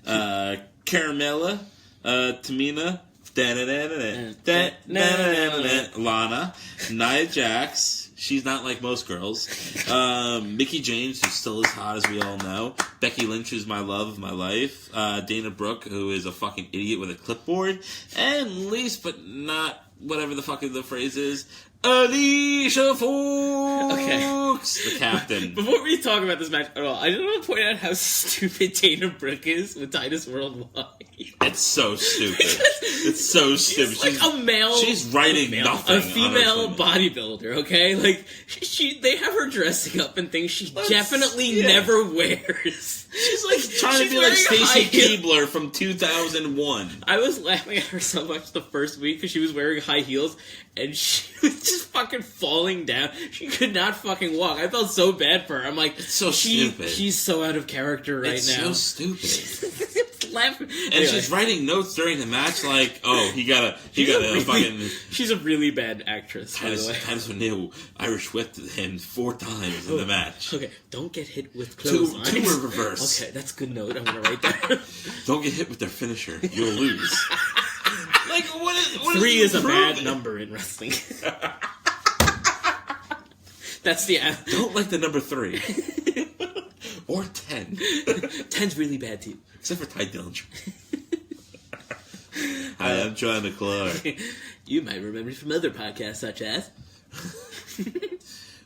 Carmella, Tamina, Lana, Nia Jax. She's not like most girls. Mickie James, who's still as hot as we all know. Becky Lynch, who's my love of my life. Dana Brooke, who is a fucking idiot with a clipboard. And least but not whatever the fuck the phrase is, Alicia Fox, the captain. Before we talk about this match at all, I just want to point out how stupid Dana Brooke is with Titus Worldwide. It's so stupid. It's so stupid. She's like a male. She's writing nothing. A female bodybuilder, okay? Like, they have her dressing up in things she definitely never wears. She's like trying to be like Stacy Keibler from 2001. I was laughing at her so much the first week because she was wearing high heels and she was just fucking falling down. She could not fucking walk. I felt so bad for her. I'm like, it's so stupid. She's so out of character right now. It's so stupid. Laughing. And anyway, she's writing notes during the match like, oh, he got a fucking... She's a really bad actress, by the way. Titus O'Neil Irish whipped him 4 times in the match. Okay, don't get hit with clotheslines. 2 were reverse. Okay, that's a good note. I'm going to write that. Don't get hit with their finisher. You'll lose. Like, what 3 is a bad number in wrestling. That's the... Don't like the number 3. Or 10. 10's really bad, too. Except for Ty Dillinger. Hi, I'm John McClure. You might remember me from other podcasts such as...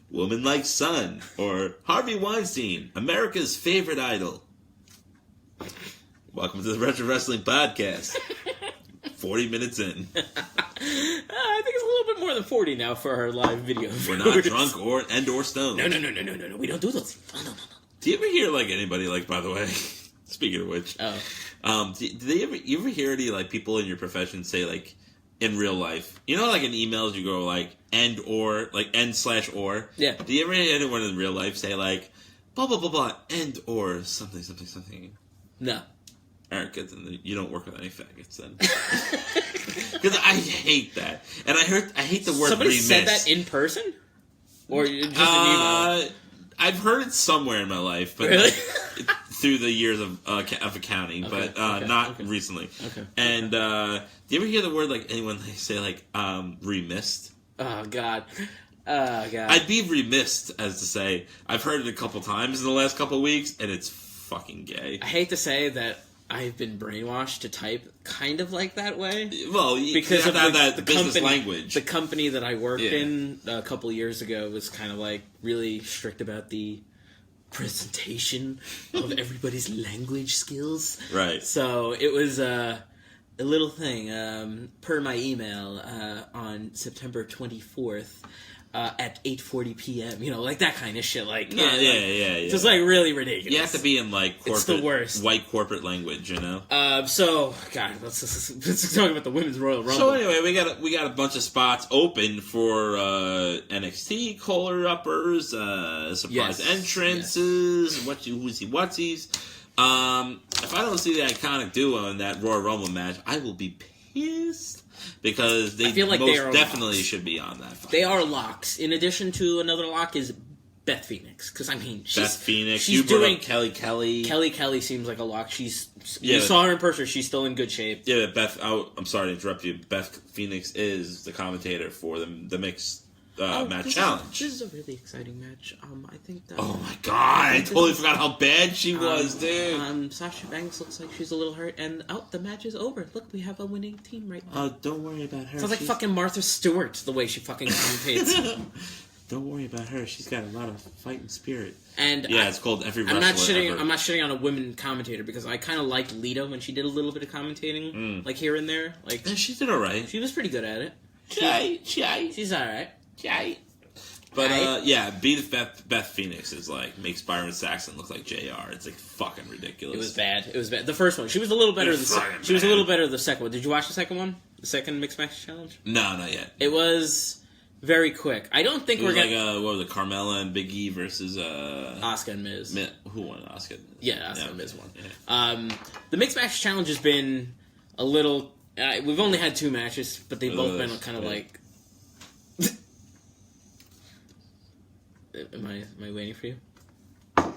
Woman Like Sun, or Harvey Weinstein, America's favorite idol. Welcome to the Retro Wrestling Podcast. 40 minutes in. I think it's a little bit more than 40 now for our live video. We're not drunk or stoned. No. We don't do those. No. Do you ever hear, like, anybody, like, by the way... Speaking of which, do they you ever hear any like people in your profession say like in real life, you know, like in emails you go like and/or. Yeah. Do you ever hear anyone in real life say like blah blah blah blah and or something? No. All right, good. Then you don't work with any faggots then. Because I hate that, and I hate the word. Somebody remissed. said that in person, or just an email. I've heard it somewhere in my life, but really? Through the years of accounting, okay, but not recently. Okay. And do you ever hear the word like anyone they say like remissed? Oh God. I'd be remiss as to say I've heard it a couple times in the last couple weeks, and it's fucking gay. I hate to say that I've been brainwashed to type kind of like that way. Well, because of that business company, language. The company that I worked in a couple years ago was kind of like really strict about the presentation of everybody's language skills. Right. So it was a little thing per my email on September 24th. At 8:40 p.m., you know, like that kind of shit. Like, yeah. Just like really ridiculous. You have to be in like corporate, it's the worst. White corporate language, you know. So God, let's talk about the Women's Royal Rumble. So anyway, we got a bunch of spots open for NXT caller uppers, surprise entrances, whatsies. If I don't see the iconic duo in that Royal Rumble match, I will be pissed. Because they feel like most definitely locks. Should be on that fight. They are locks. In addition to another lock is Beth Phoenix. Because, I mean, Beth Phoenix. She's doing Kelly. Kelly seems like a lock. You saw her in person. She's still in good shape. Yeah, Beth... I'm sorry to interrupt you. Beth Phoenix is the commentator for the mixed match challenge. This is a really exciting match. I think that... Oh my god, I totally forgot how bad she was, dude. Sasha Banks looks like she's a little hurt, and the match is over. Look, we have a winning team right now. Don't worry about her. Sounds like fucking Martha Stewart, the way she fucking commentates. Don't worry about her. She's got a lot of fighting spirit. And it's called every wrestler I'm not shitting on a women commentator because I kind of liked Lita when she did a little bit of commentating, like here and there. Like she did alright. She was pretty good at it. She's alright. But beat Beth Phoenix is like makes Byron Saxton look like JR. It's like fucking ridiculous. It was bad. The first one, she was a little better. She was a little better the second one. Did you watch the second one? The second Mixed Match Challenge? No, not yet. It was very quick. I don't think we're gonna. What was it? Carmella and Big E versus Asuka and Miz. Who won? Asuka. Yeah, Asuka and Miz won. Yeah. The Mixed Match Challenge has been a little. We've only had 2 matches, but they've both been kind of like. Am I waiting for you? Okay.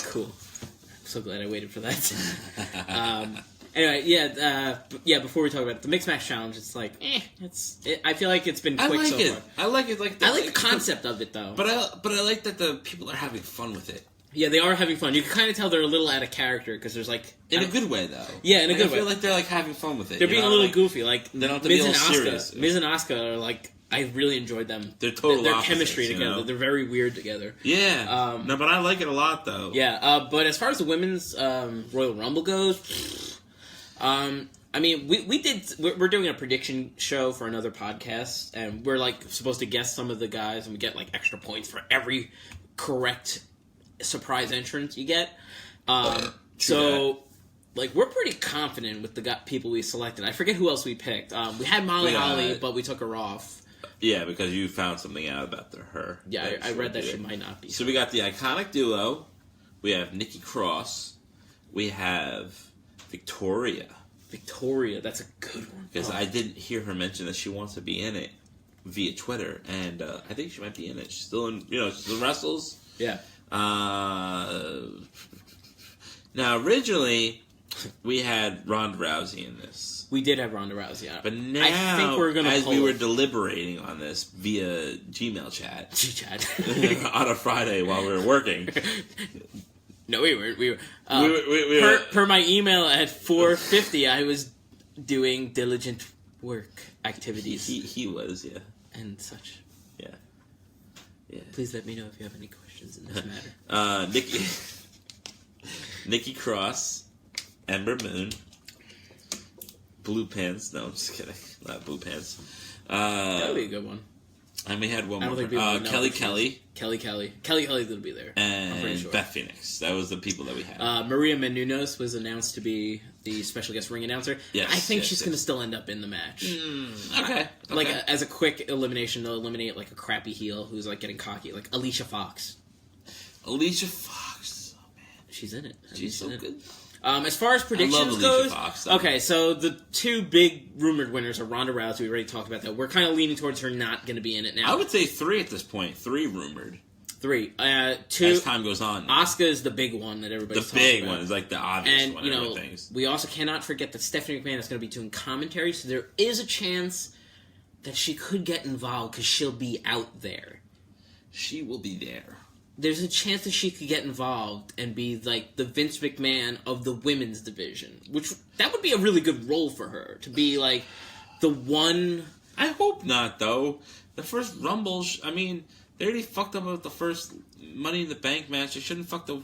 Cool. I'm so glad I waited for that. Anyway, before we talk about it, the Mixed Match Challenge, it's like, I feel like it's been quick so far. I like it. I like the concept of it, though. But I like that the people are having fun with it. Yeah, they are having fun. You can kind of tell they're a little out of character, because there's like... In a good way, though. Yeah, in a good way. I feel like they're like having fun with it. They're being a little goofy. Like, they don't have to be all serious. Miz and Asuka are like... I really enjoyed them. They're total Their opposites, chemistry together. You know? They're very weird together. Yeah. No, but I like it a lot, though. Yeah, but as far as the women's Royal Rumble goes... I mean, we're doing a prediction show for another podcast, and we're like supposed to guess some of the guys, and we get like extra points for every correct surprise entrance you get. Like, we're pretty confident with the people we selected. I forget who else we picked. We had Molly Holly, but we took her off. Yeah, because you found something out about her. Yeah, I read that she might not be. So we got the Iconic Duo. We have Nikki Cross. We have Victoria. That's a good one. Because I didn't hear her mention that she wants to be in it via Twitter, and I think she might be in it. She's still in, she still wrestles. Yeah. Now, originally, we had Ronda Rousey in this. We did have Ronda Rousey on it. But now, I think we're gonna as we were deliberating on this via Gmail chat. On a Friday while we were working. No, we weren't. We were. Per my email at 4:50, I was doing diligent work activities. He was, yeah. And such. Yeah. Please let me know if you have any questions in this matter. Nikki Cross, Ember Moon, Blue Pants. No, I'm just kidding. Not Blue Pants. That would be a good one. And we had one more. Kelly Kelly. Kelly Kelly's going to be there. And I'm pretty sure. Beth Phoenix. That was the people that we had. Maria Menounos was announced to be the special guest ring announcer. Yes, I think she's going to still end up in the match. Okay. Like, as a quick elimination, they'll eliminate, like, a crappy heel who's, like, getting cocky. Like, Alicia Fox. Alicia Fox. Oh, man. She's in it. She's so good. As far as predictions goes, okay, so the 2 big rumored winners are Ronda Rousey. We already talked about that. We're kind of leaning towards her not going to be in it now. I would say 3 at this point. 3 rumored. 3. 2. As time goes on. Asuka is the big one that everybody's talking about. The big one is like the obvious one. And, we also cannot forget that Stephanie McMahon is going to be doing commentary, so there is a chance that she could get involved because she'll be out there. She will be there. There's a chance that she could get involved and be like the Vince McMahon of the women's division, which that would be a really good role for her to be like the one. I hope not, though. The first Rumble, they already fucked up with the first Money in the Bank match. They shouldn't fuck the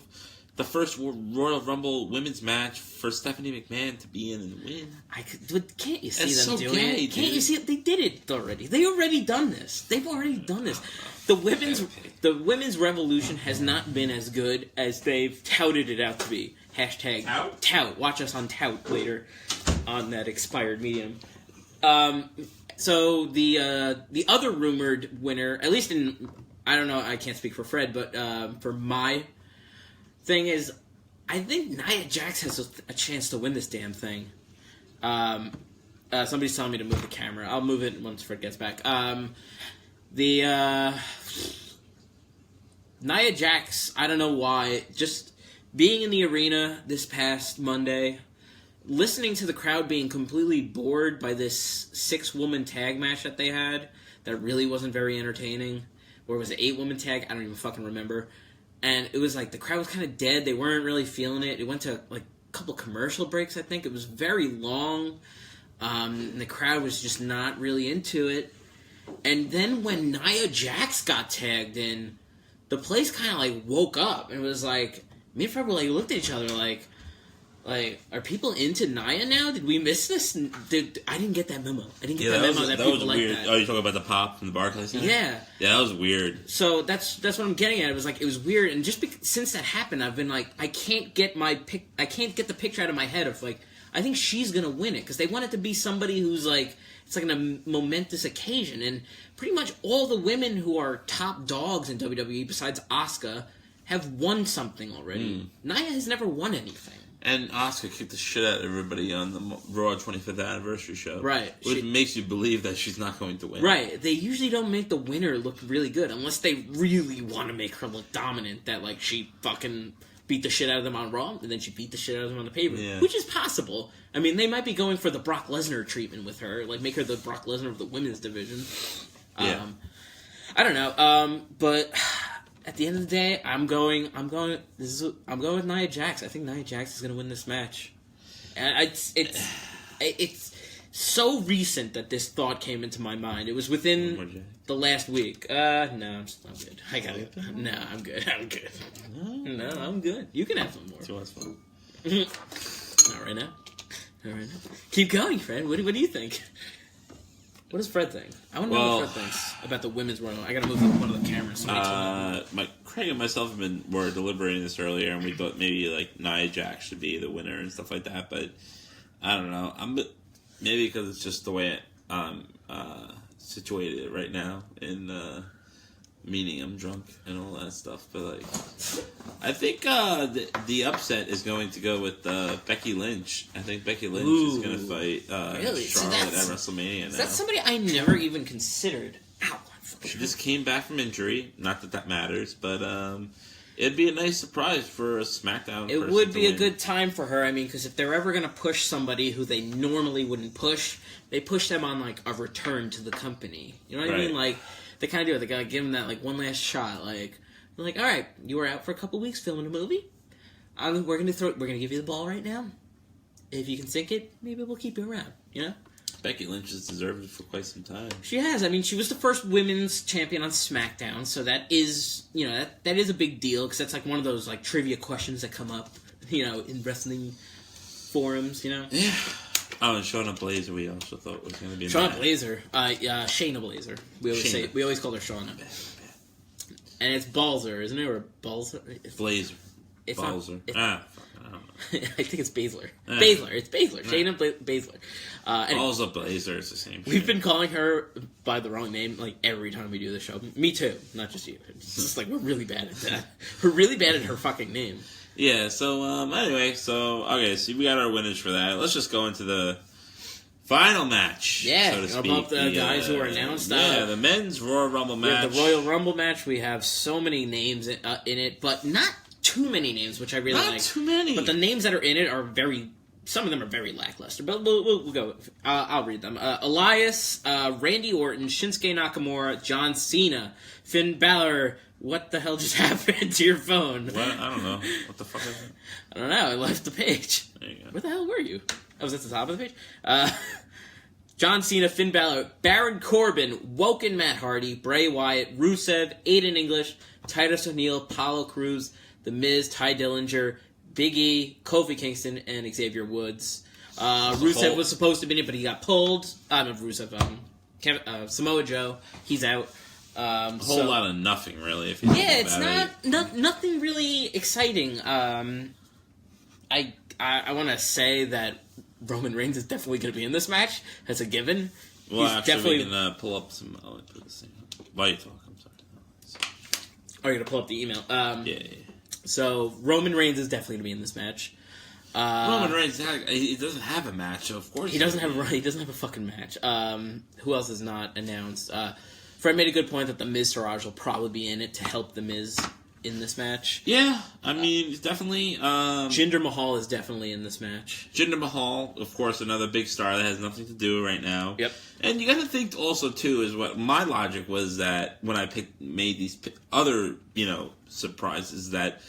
first Royal Rumble women's match for Stephanie McMahon to be in and win. Can't you see them doing it? Can't you see it? They did it already. They've already done this. The women's revolution has not been as good as they've touted it out to be. Hashtag tout. Watch us on tout later on that expired medium. So the other rumored winner, at least I don't know, I can't speak for Fred, but for my thing is, I think Nia Jax has a chance to win this damn thing. Somebody's telling me to move the camera. I'll move it once Fred gets back. Nia Jax, I don't know why, just being in the arena this past Monday, listening to the crowd being completely bored by this 6-woman tag match that they had that really wasn't very entertaining. Or was it 8-woman tag? I don't even fucking remember. And it was like the crowd was kind of dead. They weren't really feeling it. It went to like a couple commercial breaks, I think. It was very long. And the crowd was just not really into it. And then when Nia Jax got tagged in, the place kind of like woke up. And it was like, me and Fred were like, looked at each other like, are people into Nia now? Did we miss this? I didn't get that memo. I didn't get that memo that people like weird. that. Oh, you're talking about the pop from the Barclays Center? Yeah. Yeah, that was weird. So that's what I'm getting at. It was like, it was weird, and just since that happened, I've been like, I can't get the picture out of my head of like, I think she's gonna win it because they want it to be somebody who's like, it's like a momentous occasion, and pretty much all the women who are top dogs in WWE besides Asuka have won something already. Nia has never won anything. And Asuka kicked the shit out of everybody on the Raw 25th anniversary show. Right. Which makes you believe that she's not going to win. Right. They usually don't make the winner look really good unless they really want to make her look dominant, that like she fucking beat the shit out of them on Raw and then she beat the shit out of them on the pay-per-view. Yeah. Which is possible. I mean, they might be going for the Brock Lesnar treatment with her, like make her the Brock Lesnar of the women's division. Yeah. I don't know. But at the end of the day, I'm going with Nia Jax. I think Nia Jax is going to win this match. And it's so recent that this thought came into my mind. It was within the last week. No, I'm good. I got it. No, I'm good. I'm good. No, I'm good. You can have some more. So that's fun. Not right now. Not right now. Keep going, Fred. What do you think? What does Fred think? I want to know what Fred thinks about the women's Royal. I got to move one of the cameras. Craig and myself were deliberating this earlier, and we thought maybe like Nia Jax should be the winner and stuff like that. But I don't know. Maybe because it's just the way I'm situated right now. Meaning I'm drunk and all that stuff. But like, I think the upset is going to go with Becky Lynch. I think Becky Lynch is going to fight Charlotte at WrestleMania now. That's somebody I never even considered. Ow! She just came back from injury. Not that matters, but it'd be a nice surprise for a SmackDown. It would be a good time for her. I mean, because if they're ever going to push somebody who they normally wouldn't push, they push them on like a return to the company. You know what I mean? Like. They kind of do it. They gotta give them that like one last shot. Like, all right, you were out for a couple weeks filming a movie. We're gonna give you the ball right now. If you can sink it, maybe we'll keep you around. You know. Becky Lynch has deserved it for quite some time. She has. I mean, she was the first women's champion on SmackDown, so that is, that is a big deal because that's like one of those like trivia questions that come up, in wrestling forums. Yeah. Oh, and Shayna Baszler, we also thought was going to be Shayna Baszler. Shayna Baszler. We always call her Shayna. And it's Balzer, isn't it? Or Balzer? Blazer. It's Balzer. I don't know. I think it's Baszler. Baszler. It's Baszler. Shayna Baszler. Balzer Blazer is the same shit. We've been calling her by the wrong name like every time we do the show. Me too. Not just you. It's just like we're really bad at that. We're really bad at her fucking name. Yeah, so, anyway, so we got our winners for that. Let's just go into the final match, so to speak. About the guys who are announced. Yeah, the men's Royal Rumble match. We have the Royal Rumble match. We have so many names in it, but not too many names, which I really like. Not too many. But the names that are in it are some of them are very lackluster, but we'll go. I'll read them. Elias, Randy Orton, Shinsuke Nakamura, John Cena, Finn Balor. What the hell just happened to your phone? What? I don't know. What the fuck is it? I don't know. I left the page. There you go. Where the hell were you? I was at the top of the page. John Cena, Finn Balor, Baron Corbin, Woken Matt Hardy, Bray Wyatt, Rusev, Aiden English, Titus O'Neil, Apollo Crews, The Miz, Ty Dillinger, Big E, Kofi Kingston, and Xavier Woods. Rusev was supposed to be in it, but he got pulled. Not Rusev. Samoa Joe, he's out. A whole lot of nothing, really. If you it's nothing really exciting. I want to say that Roman Reigns is definitely going to be in this match. That's a given. Well, he's actually, we can pull up some. I'll put this thing up. Why you talk? I'm sorry. Are you going to pull up the email? Yeah. So Roman Reigns is definitely going to be in this match. Roman Reigns, he doesn't have a match, so of course he doesn't have a fucking match. Who else is not announced? Fred made a good point that the Miz Taraj will probably be in it to help the Miz in this match. Yeah, I mean, definitely. Jinder Mahal is definitely in this match. Jinder Mahal, of course, another big star that has nothing to do right now. Yep. And you got to think also too is what my logic was that when I made these other surprises that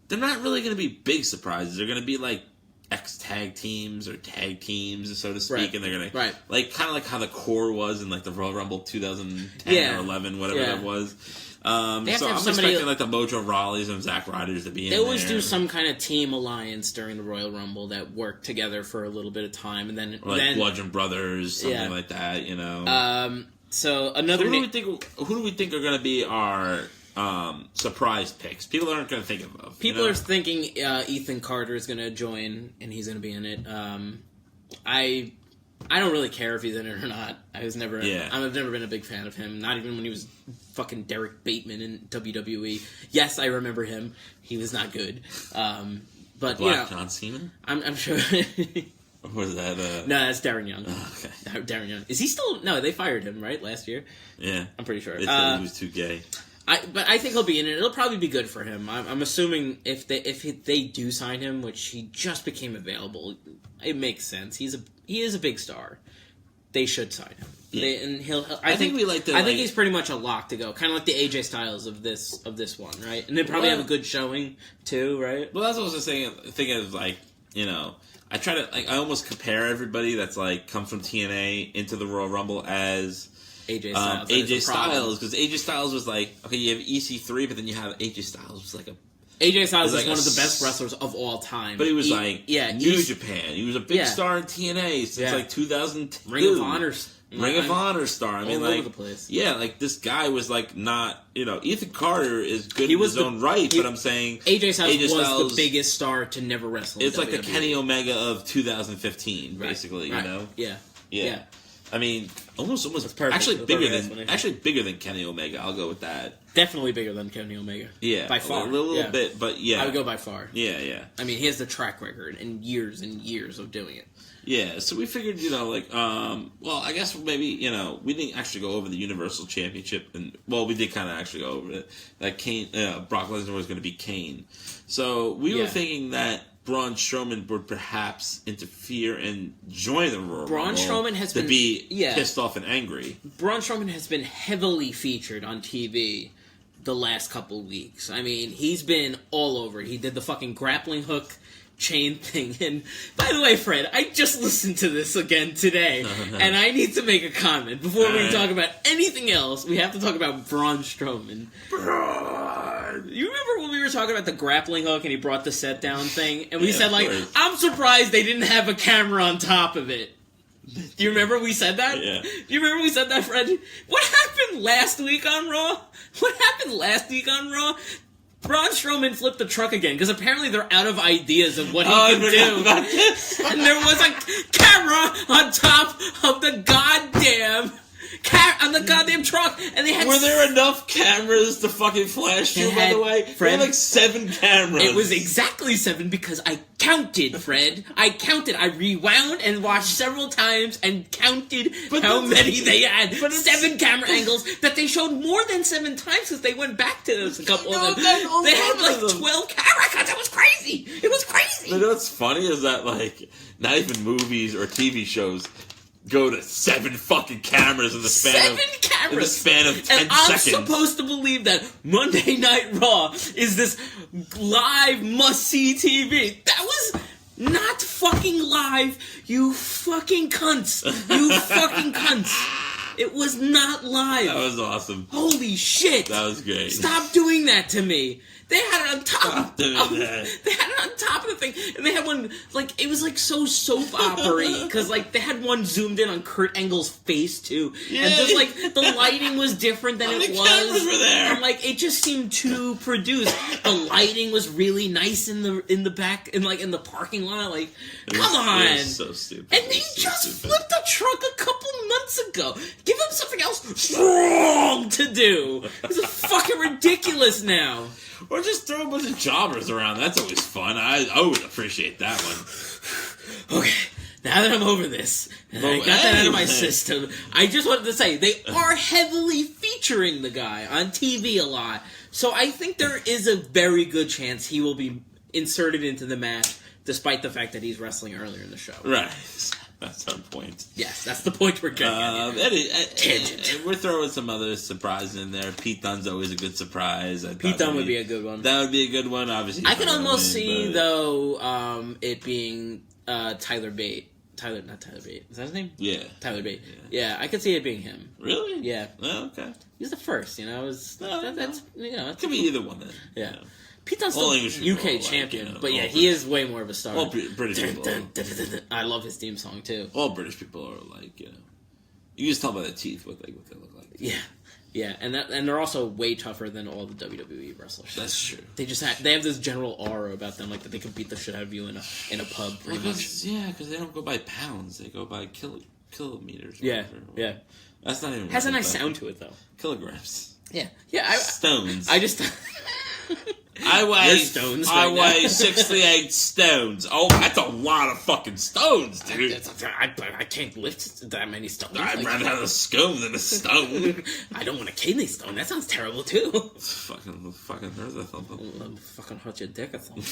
they're not really going to be big surprises. They're going to be like X-tag teams or tag teams, so to speak, right. and they're going to right. kind of like how the core was in like the Royal Rumble 2010 or 11, whatever that was. So I'm expecting like the Mojo Rawleys and Zack Ryders to be in there. They always do some kind of team alliance during the Royal Rumble that work together for a little bit of time, and then Bludgeon Brothers, something like that. So another. So who do we think are going to be our surprise picks? People aren't going to think of. People are thinking Ethan Carter is going to join, and he's going to be in it. I don't really care if he's in it or not. I've never been a big fan of him. Not even when he was fucking Derek Bateman in WWE. Yes, I remember him. He was not good. But John Cena. I'm sure. Or was that? No, that's Darren Young. Oh, okay. Darren Young. Is he still? No, they fired him right last year. Yeah, I'm pretty sure. They said he was too gay. But I think he'll be in it. It'll probably be good for him. I'm assuming if they do sign him, which he just became available, it makes sense. He is a big star. They should sign him. Yeah. I think he's pretty much a lock to go. Kind of like the AJ Styles of this one, right? And they probably have a good showing too, right? Well, that's what I was saying. Thinking of I try to I almost compare everybody that's comes from TNA into the Royal Rumble as AJ Styles. AJ Styles, because AJ Styles was okay, you have EC3, but then you have AJ Styles was AJ Styles is one of the best wrestlers of all time. But he was New Japan. He was a big star in TNA since 2002. Ring of Honor. Ring of Honor star. I mean, all over the place. Yeah, this guy was not. Ethan Carter is good in his own right, but I'm saying AJ Styles was the biggest star to never wrestle. It's like the Kenny Omega of 2015, basically. Yeah. I mean, almost actually bigger than Kenny Omega. I'll go with that. Definitely bigger than Kenny Omega. Yeah, by far. A little bit, but yeah, I would go by far. Yeah. I mean, he has the track record and years of doing it. Yeah, so we figured, well, I guess maybe, we didn't actually go over the Universal Championship, we did kind of actually go over it. That Brock Lesnar was going to be Kane. So we were thinking that Braun Strowman would perhaps interfere and join the Royal Rumble. Braun Strowman has been pissed off and angry. Braun Strowman has been heavily featured on TV the last couple weeks. I mean, he's been all over it. He did the fucking grappling hook chain thing. And by the way, Fred, I just listened to this again today, and I need to make a comment before we talk about anything else. We have to talk about Braun Strowman. You remember when we were talking about the grappling hook and he brought the set down thing, and we said I'm surprised they didn't have a camera on top of it. Do you remember we said that? Yeah. Do you remember we said that, Fred? What happened last week on Raw? Braun Strowman flipped the truck again, because apparently they're out of ideas of what he can do. And there was a camera on top of the goddamn truck, and they had... Were there enough cameras to fucking flash through, by the way? Fred, they had 7 cameras. It was exactly 7, because I counted, Fred. I counted. I rewound and watched several times and counted how many they had. 7 camera angles that they showed more than 7 times, because they went back to those, a couple of them. They had 12 camera cuts. It was crazy. It was crazy. You know what's funny is that, not even movies or TV shows go to 7 fucking cameras in the span of 10 seconds. And I'm supposed to believe that Monday Night Raw is this live must-see TV. That was not fucking live, you fucking cunts. You fucking cunts. It was not live. That was awesome. Holy shit. That was great. Stop doing that to me. They had it on top. They had it on top of the thing, and they had one it was so soap opera-y, because they had one zoomed in on Kurt Angle's face too, and just the lighting was different than it was. Cameras were there. And it just seemed too produced. The lighting was really nice in the back, in the parking lot. Come on, it was so stupid. And they just flipped the truck a couple months ago. Give them something else strong to do. It's fucking ridiculous now. Or just throw a bunch of jobbers around. That's always fun. I would appreciate that one. Okay, now that I'm over this, and I got that out of my system, I just wanted to say, they are heavily featuring the guy on TV a lot. So I think there is a very good chance he will be inserted into the match, despite the fact that he's wrestling earlier in the show. Right. That's our point. Yes, that's the point we're getting at. Tangent. We're throwing some other surprises in there. Pete Dunne's always a good surprise. Pete Dunne would be a good one. That would be a good one, obviously. I can almost see, though, it being Tyler Bate. Not Tyler Bate. Is that his name? Yeah. Tyler Bate. Yeah, I could see it being him. Really? Yeah. Oh, okay. He's the first, that's it could be either one then. Yeah. Pete Dunne's still UK champion, but yeah, he is way more of a star. All British people. I love his theme song too. All British people are like, you can just tell by the teeth what they look like. Yeah, and they're also way tougher than all the WWE wrestlers. That's true. They have this general aura about them, like that they can beat the shit out of you in a pub, pretty much. Yeah, because they don't go by pounds; they go by kilometers. Yeah. That's not even. Has a nice sound to it though. Kilograms. Yeah. Stones. I just. I weigh stones. I weigh 68 stones. Oh, that's a lot of fucking stones, dude. I can't lift that many stones. I'd rather have a scone than a stone. I don't want a kidney stone. That sounds terrible too. Fucking hurts or something. Fucking hurt your dick or something.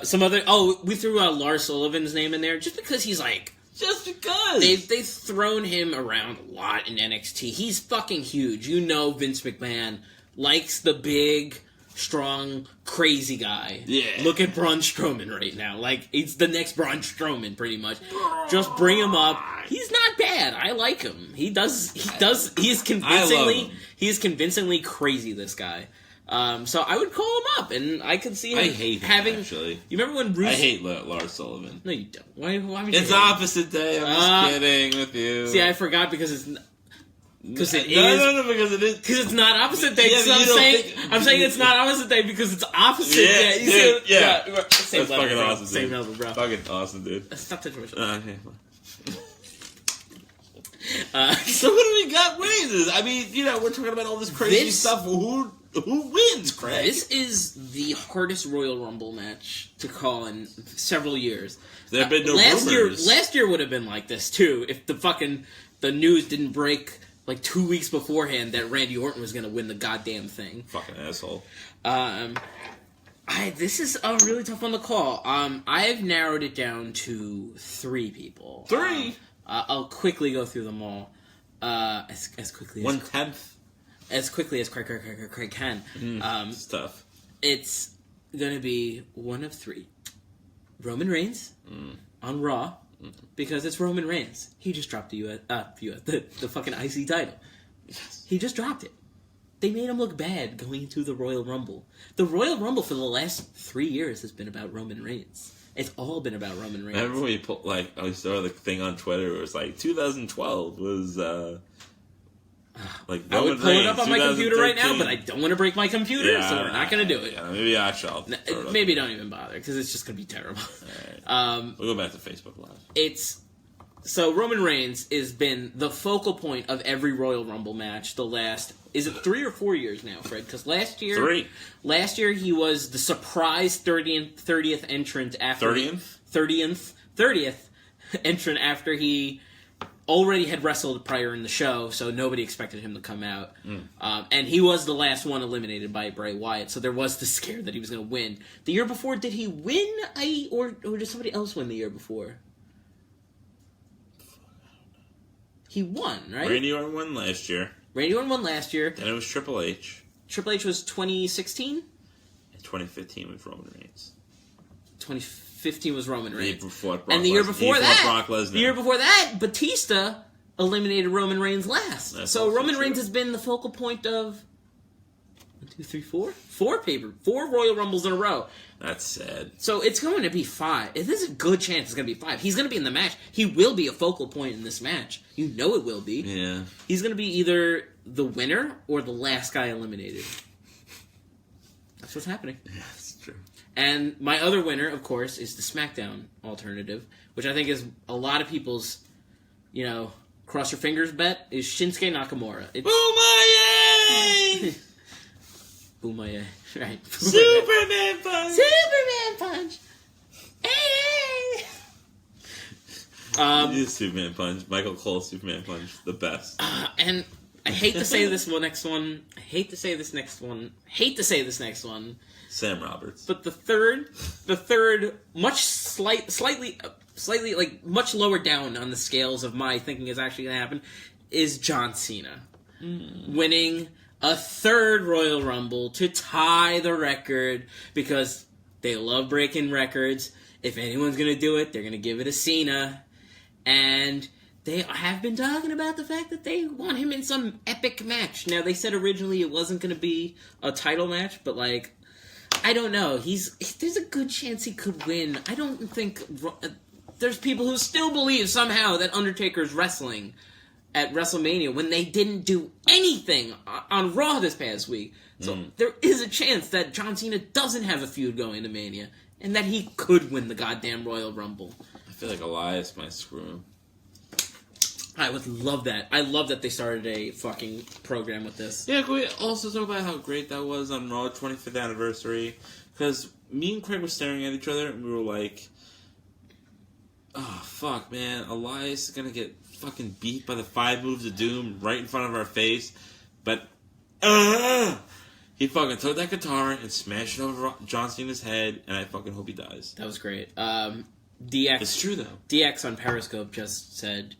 Some other. We threw Lars Sullivan's name in there just because he's like. Just because they've thrown him around a lot in NXT. He's fucking huge. Vince McMahon likes the big, strong, crazy guy. Yeah. Look at Braun Strowman right now. Like, it's the next Braun Strowman, pretty much. Just bring him up. He's not bad. I like him. He is convincingly crazy, this guy. So I would call him up, and I could see him having... Actually. You remember when Bruce... I hate Lars Sullivan. No, you don't. Why would it's opposite day. I'm just kidding with you. See, I forgot because it's... Because it is. No, because it is. Because it's not opposite day. Yeah, I'm saying it's not opposite day because it's opposite day. Yeah. Same That's level, fucking bro. awesome, dude. Same level, bro. Fucking awesome, dude. Stop touching my shoulder. Okay. So what do we got raises? I mean, we're talking about all this crazy stuff. Who wins, Craig? This is the hardest Royal Rumble match to call in several years. There have been no rumors. Last year would have been like this too if the news didn't break like 2 weeks beforehand that Randy Orton was going to win the goddamn thing. Fucking asshole. This is a really tough one to call. I've narrowed it down to 3 people. 3? I'll quickly go through them all. As quickly as... 1/10? As quickly as Craig can. It's tough. It's going to be one of 3. Roman Reigns on Raw. Because it's Roman Reigns. He just dropped the fucking IC title. Yes. He just dropped it. They made him look bad going into the Royal Rumble. The Royal Rumble for the last 3 years has been about Roman Reigns. It's all been about Roman Reigns. Remember when I saw the thing on Twitter, it was like 2012 was I would pull it up on my computer right now, but I don't want to break my computer, so we're not going to do it. Yeah, maybe I'll maybe don't even bother, because it's just going to be terrible. Right. We'll go back to Facebook Live. So Roman Reigns has been the focal point of every Royal Rumble match the last... Is it 3 or 4 years now, Fred? Because last year... 3. Last year he was the surprise 30th entrant after... 30th entrant after he... already had wrestled prior in the show, so nobody expected him to come out. And he was the last one eliminated by Bray Wyatt, so there was the scare that he was going to win. The year before, did he win, or did somebody else win the year before? He won, right? Randy Orton won last year. Randy Orton won last year. Then it was Triple H. Triple H was 2016? In 2015 was Roman Reigns. 2015 was Roman Reigns. And the year before Brock Lesnar. The year before that, Batista eliminated Roman Reigns last. That's so Roman Reigns has been the focal point of 1, 2, 3, 4? 4 Royal Rumbles in a row. That's sad. So it's going to be 5. There's a good chance it's going to be 5. He's going to be in the match. He will be a focal point in this match. You know it will be. Yeah. He's going to be either the winner or the last guy eliminated. That's what's happening. Yeah, that's true. And my other winner, of course, is the SmackDown alternative, which I think is a lot of people's, cross your fingers bet, is Shinsuke Nakamura. Boomaye! Boomaye, right. Superman punch! Superman punch! Hey! Superman punch. Michael Cole Superman punch. The best. And I hate to say this next one. I hate to say this next one. Hate to say this next one. Sam Roberts. But the third, slightly like much lower down on the scales of my thinking is actually going to happen, is John Cena winning a third Royal Rumble to tie the record because they love breaking records. If anyone's going to do it, they're going to give it to Cena. And they have been talking about the fact that they want him in some epic match. Now, they said originally it wasn't going to be a title match, but, like, I don't know. There's a good chance he could win. I don't think... There's people who still believe somehow that Undertaker's wrestling at WrestleMania when they didn't do anything on Raw this past week. So there is a chance that John Cena doesn't have a feud going to Mania and that he could win the goddamn Royal Rumble. I feel like Elias might screw him. I would love that. I love that they started a fucking program with this. Yeah, can we also talk about how great that was on Raw 25th anniversary? Because me and Craig were staring at each other and we were like, oh, fuck, man. Elias is going to get fucking beat by the 5 moves of doom right in front of our face. But, he fucking took that guitar and smashed it over John Cena's head, and I fucking hope he dies. That was great. DX... It's true, though. DX on Periscope just said,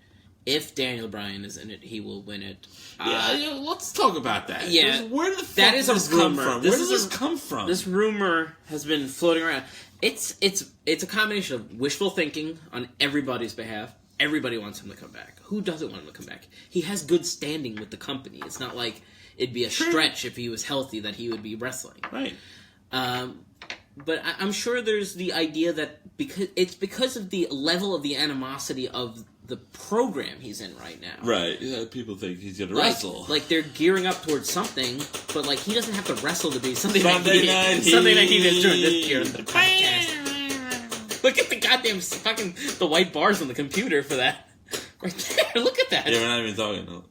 if Daniel Bryan is in it, he will win it. Let's talk about that. Yeah. Where the fuck that is did this a come rumor. from? Where does this come from? This rumor has been floating around. It's a combination of wishful thinking on everybody's behalf. Everybody wants him to come back. Who doesn't want him to come back? He has good standing with the company. It's not like it'd be a stretch if he was healthy that he would be wrestling. Right. But I'm sure there's the idea that because of the level of the animosity of the program he's in right now. Right. Yeah, people think he's going to wrestle. Like they're gearing up towards something, but like he doesn't have to wrestle to be something Sunday that he is doing this year in the podcast. Look at the goddamn fucking the white bars on the computer for that. Right there. Look at that. Yeah, we're not even talking.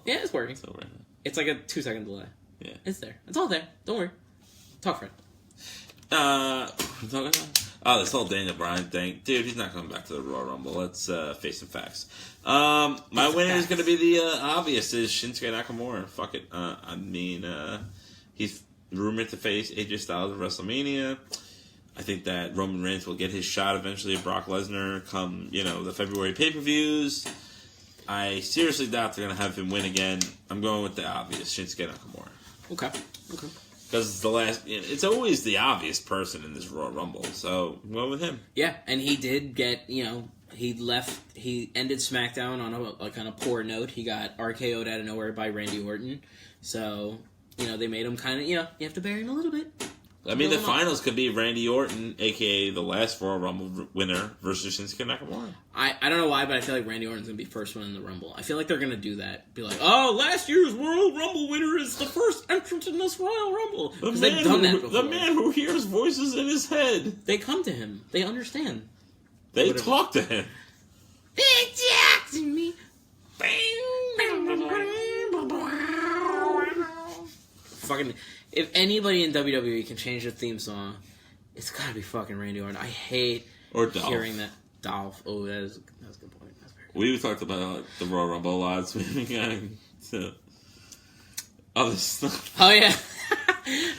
Yeah, it's working. So right. It's like a 2-second delay. Yeah. It's there. It's all there. Don't worry. Talk, Fred. Talking about? Oh, this whole Daniel Bryan thing. Dude, he's not coming back to the Royal Rumble. Let's face some facts. My winner is going to be the obvious, is Shinsuke Nakamura. Fuck it. I mean, he's rumored to face AJ Styles at WrestleMania. I think that Roman Reigns will get his shot eventually at Brock Lesnar come, the February pay-per-views. I seriously doubt they're going to have him win again. I'm going with the obvious, Shinsuke Nakamura. Okay. Because it's always the obvious person in this Royal Rumble, so I'm going with him. Yeah, and he did get, he ended SmackDown on a kind of poor note. He got RKO'd out of nowhere by Randy Orton. So, they made him kind of, you have to bury him a little bit. I mean, the finals could be Randy Orton, a.k.a. the last Royal Rumble winner, versus Shinsuke Nakamura. I don't know why, but I feel like Randy Orton's going to be first one in the Rumble. I feel like they're going to do that. Be like, oh, last year's Royal Rumble winner is the first entrant in this Royal Rumble. Because they've done that before. The man who hears voices in his head. They come to him. They understand. They talk to him. They talk to me. Fucking... If anybody in WWE can change the theme song, it's gotta be fucking Randy Orton. I hate hearing that. Dolph. Oh, that's a good point. That's very good. We talked about the Royal Rumble a lot, so we can to other stuff. Oh, yeah.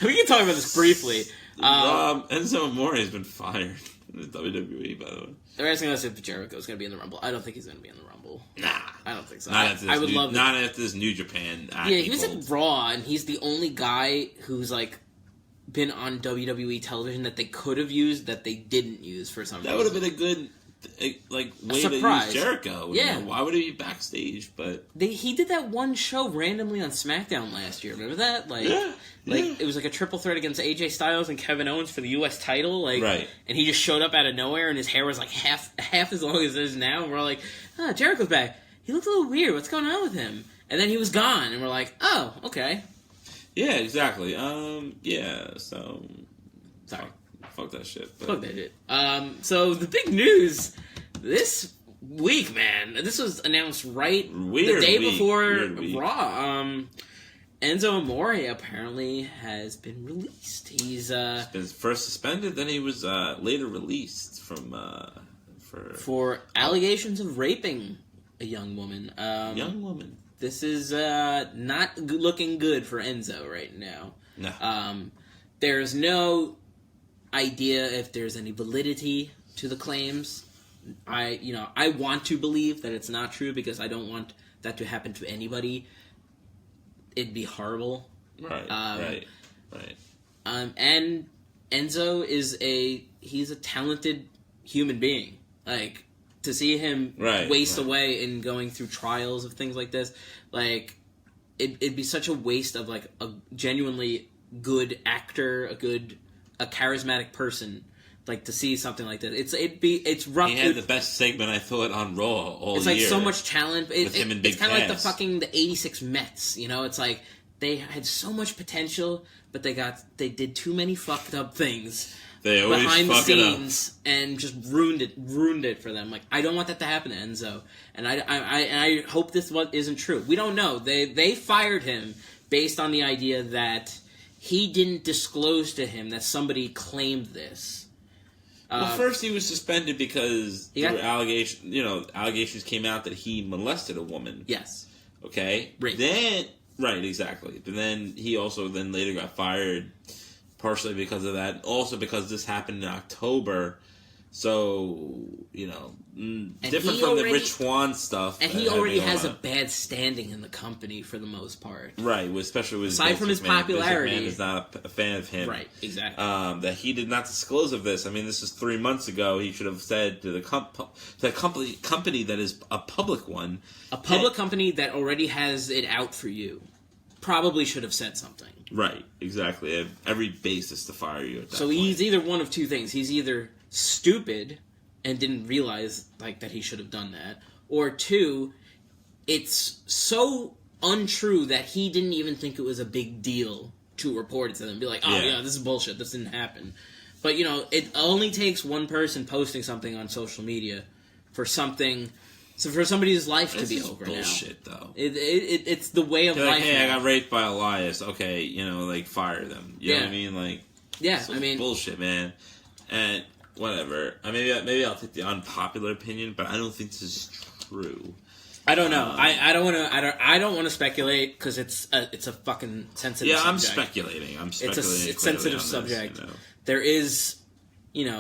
We can talk about this briefly. Enzo Amore has been fired in the WWE, by the way. They're asking us if Jericho's gonna be in the Rumble. I don't think he's gonna be in the Rumble. Nah. I don't think so. Not after this New Japan. Yeah, he was at Raw, and he's the only guy who's, been on WWE television that they could have used that they didn't use for some reason. That would have been a good, way to use Jericho. Yeah. Why would he be backstage? But he did that one show randomly on SmackDown last year. Remember that? It was like a triple threat against AJ Styles and Kevin Owens for the U.S. title. Right. And he just showed up out of nowhere, and his hair was half as long as it is now. And we're like, Jericho's back. He looked a little weird. What's going on with him? And then he was gone, and we're like, oh, okay. Yeah, exactly. So sorry, fuck that shit. But... Fuck that shit. So the big news this week, man. This was announced the day before Raw. Enzo Amore apparently has been released. He's been first suspended, then he was later released from for allegations of raping a young woman. this is not looking good for Enzo right now. No. There's no idea if there's any validity to the claims. I want to believe that it's not true because I don't want that to happen to anybody. It'd be horrible. Right. Right. And Enzo he's a talented human being. Like, to see him waste away in going through trials of things like this, like, it'd be such a waste of, like, a genuinely good actor, a charismatic person, like, to see something like this. It's rough. He had the best segment, I thought, on Raw all year. It's like so much talent. With him and Big It's kind of like Cass. the 86 Mets, you know? It's like, they had so much potential, but they did too many fucked up things behind the scenes and just ruined it for them. Like, I don't want that to happen to Enzo, and I hope this one isn't true. We don't know. They fired him based on the idea that he didn't disclose to him that somebody claimed this. Well, first he was suspended because allegations came out that he molested a woman. Yes. Okay. Rape. Right, exactly. But then he also later got fired, partially because of that. Also because this happened in October, so different from the Rich Swann stuff. And he already has a bad standing in the company for the most part. Right, especially with aside from his popularity, Vince McMahon is not a fan of him. Right, exactly. That he did not disclose of this. I mean, this is 3 months ago. He should have said to the company that is a public one, a public company that already has it out for you, probably should have said something. Right, exactly. They have every basis to fire you at that So point. he's either one of two things. He's either stupid and didn't realize that he should have done that, or two, it's so untrue that he didn't even think it was a big deal to report it to them and be like, this is bullshit, this didn't happen. But it only takes one person posting something on social media for somebody's life to be over bullshit, now. Though. It's the way of life. Hey, now. I got raped by Elias. Okay, fire them. You know what I mean? Like, bullshit, man. And whatever. Maybe I'll take the unpopular opinion, but I don't think this is true. I don't know. I don't want to speculate because it's a fucking sensitive. Yeah, subject. I'm speculating. It's a sensitive subject. There is.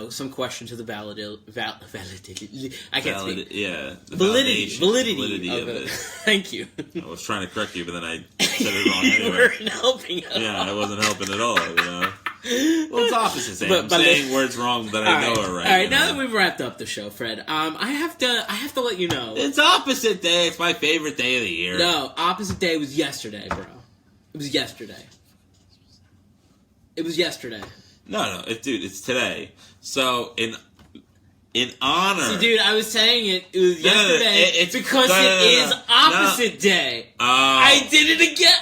Some question to the validity. I can't speak. Yeah. Validity of it. Thank you. I was trying to correct you, but then I said it wrong anyway. You weren't helping at all. Yeah, I wasn't helping at all, Well, it's opposite, Sam. I'm saying words wrong that I know are right. All right, now that we've wrapped up the show, Fred, I have to let you know. It's opposite day. It's my favorite day of the year. No, opposite day was yesterday, bro. It was yesterday. No, dude, it's today. So in honor. See, dude, I was saying it was yesterday because it is opposite day. I did it again.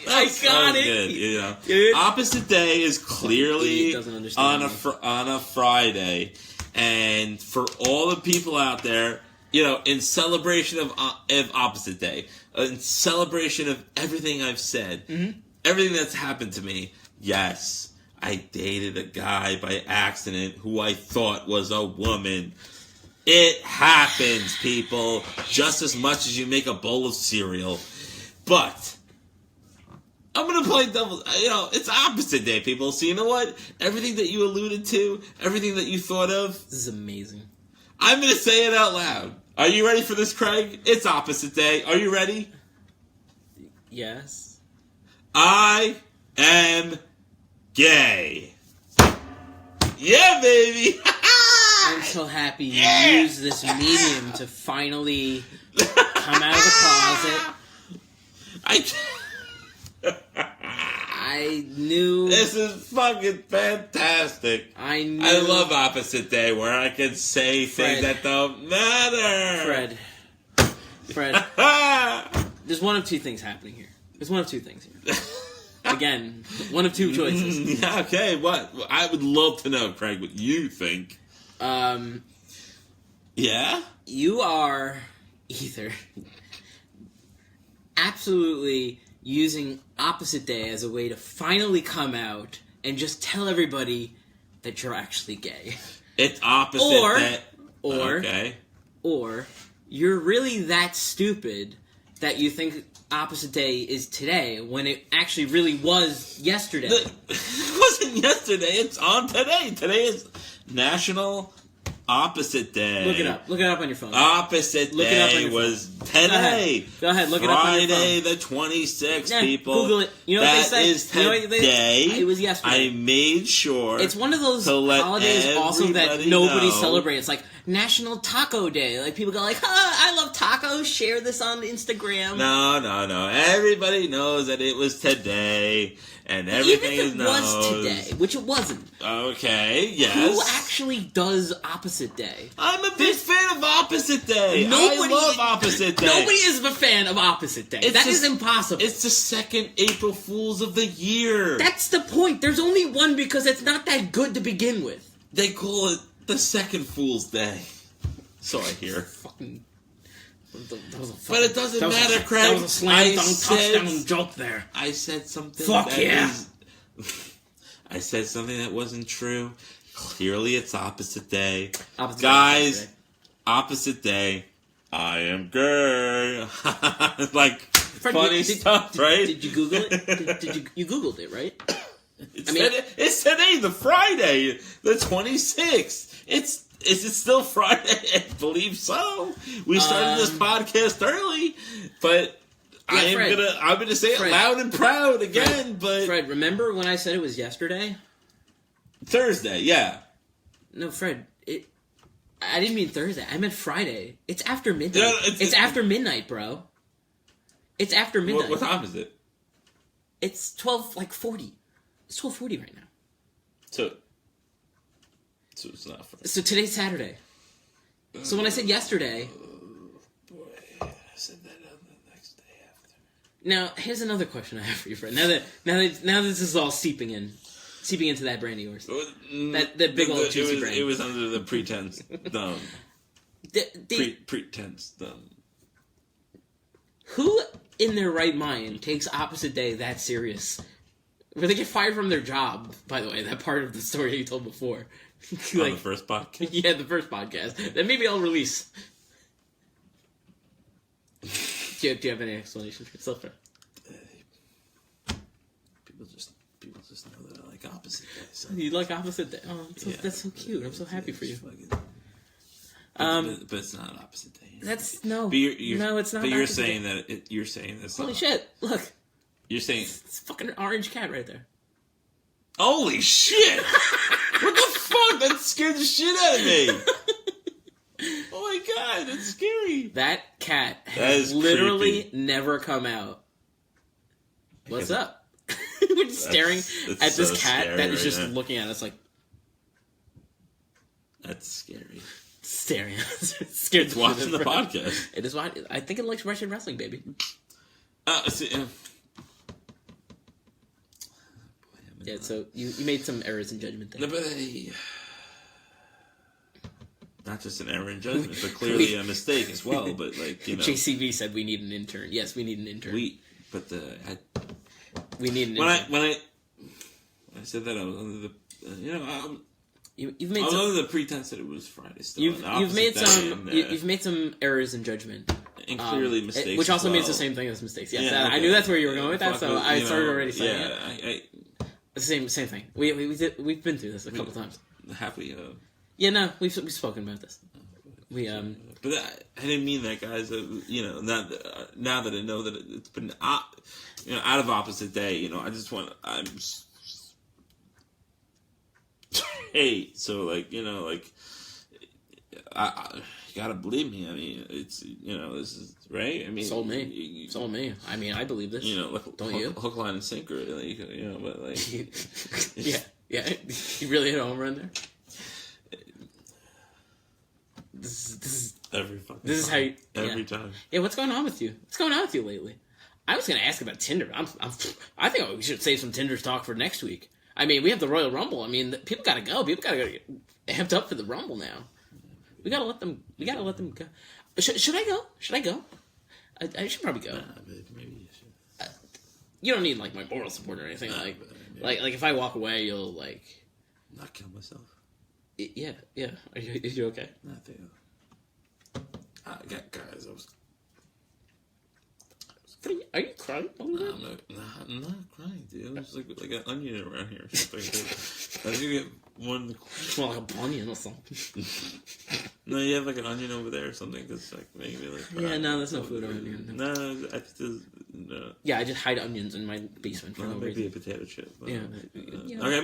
I got it. Good, Dude. Opposite day is clearly on a Friday, and for all the people out there, in celebration of opposite day, in celebration of everything I've said, everything that's happened to me. Yes, I dated a guy by accident who I thought was a woman. It happens, people, just as much as you make a bowl of cereal. But I'm going to play double. It's opposite day, people. So you know what? Everything that you alluded to, everything that you thought of. This is amazing. I'm going to say it out loud. Are you ready for this, Craig? It's opposite day. Are you ready? Yes. I am gay. Yeah, baby. I'm so happy you used this medium to finally come out of the closet. I knew. This is fucking fantastic. I love opposite day where I can say things that don't matter. Fred. There's one of two things happening here. Again, one of two choices. Okay, what? I would love to know, Craig, what you think. Yeah? You are either absolutely using opposite day as a way to finally come out and just tell everybody that you're actually gay. It's opposite or you're really that stupid that you think opposite day is today when it actually really was yesterday. It wasn't yesterday. It's on today. Today is National Opposite Day. Look it up. Look it up on your phone. Opposite Day was today. Go ahead. Look it up on your phone. Friday the 26th, people. Google it. You know what they say? That is today. It was yesterday. I made sure. It's one of those holidays also that nobody celebrates. Like National Taco Day. Like people go like, I love tacos. Share this on Instagram. No. Everybody knows that it was today. And everything is known. Even if it was today, which it wasn't. Okay, yes. Who actually does Opposite Day? I'm a big fan of Opposite Day. I love Opposite Day. Nobody is a fan of Opposite Day. That is impossible. It's the second April Fool's of the year. That's the point. There's only one because it's not that good to begin with. They call it the second Fool's Day. So I hear. Fucking... But it doesn't matter, Craig. That was a slam dunk touchdown joke there. I said something. I said something that wasn't true. Clearly, it's opposite day. Guys, opposite day. I am gay. Like Fred, funny stuff, right? Did you Google it? You Googled it, right? It's today, the Friday, the 26th. Is it still Friday? I believe so. We started this podcast early, but yeah, I'm gonna say it loud and proud again. But Fred, remember when I said it was yesterday? Thursday, yeah. No, Fred, I didn't mean Thursday. I meant Friday. It's after midnight. Yeah, it's after midnight, bro. It's after midnight. What time is it? It's 12:40. It's 12:40 right now. So it's not Friday. So today's Saturday. So when I said yesterday... boy, I said that on the next day after. Now, here's another question I have for you, Fred. Now that this is all seeping into that brain of yours. That big old juicy brain. It was under the pretense thumb. Pretense thumb. Who in their right mind takes opposite day that serious? Where they get fired from their job, by the way, that part of the story you told before. On the first podcast? Yeah, the first podcast. That maybe I'll release. Do you have any explanation for yourself? People just know that I like opposite day. So. You like opposite day? Oh, that's so cute. I'm so happy for you. But it's not opposite day. That's no. No, it's not. But you're saying that you're saying that's holy not. Shit! Look. You're saying it's fucking orange cat right there. Holy shit! What the fuck? That scared the shit out of me. Oh my god, that's scary. That cat has literally never come out. What's up? We're just staring at this cat that is just looking at us like. That's scary. Staring at us. Scared. It's watching the podcast. It is watching. I think it likes Wretched wrestling, baby. Yeah, so you made some errors in judgment there. No, but not just an error in judgment, but clearly a mistake as well. But like, you know, JCB said we need an intern. Yes, we need an intern. We need an intern. When I said that, I was under the you've made under the pretense that it was Friday. Still, you've made some errers in judgment. And clearly mistakes, which also means the same thing as mistakes. Yes, yeah, I knew that's where you were going with that, so I started already saying it. Same thing. We've been through this a couple times. Have we? Yeah, no, we've spoken about this. But I didn't mean that, guys. Now that I know that it's been out of opposite day, I just want. Hey, so like I you gotta believe me. I mean, it's this is right. I mean, sold me. I mean, I believe this. Don't you? Hook, line, and sinker. But like, yeah. You really hit a home run there. This is every fucking. This is how you, every time. Yeah, what's going on with you? What's going on with you lately? I was gonna ask about Tinder. I think we should save some Tinder talk for next week. I mean, we have the Royal Rumble. I mean, people gotta go. People gotta get amped up for the Rumble now. We gotta let them go. Should I go? I should probably go. Maybe you should. You don't need like my moral support or anything. Like if I walk away, you'll like not kill myself. Yeah. Are you okay? Nothing. Guys, Are you crying? I'm not crying, dude. There's like an onion around here or something. I think you get one. Well, like a bunion or something. No, you have like an onion over there or something. Cause like maybe like. Yeah, no, there's no food around here. No, I think there's no. Yeah, I just hide onions in my basement for no maybe reason. a potato chip. Yeah. Okay,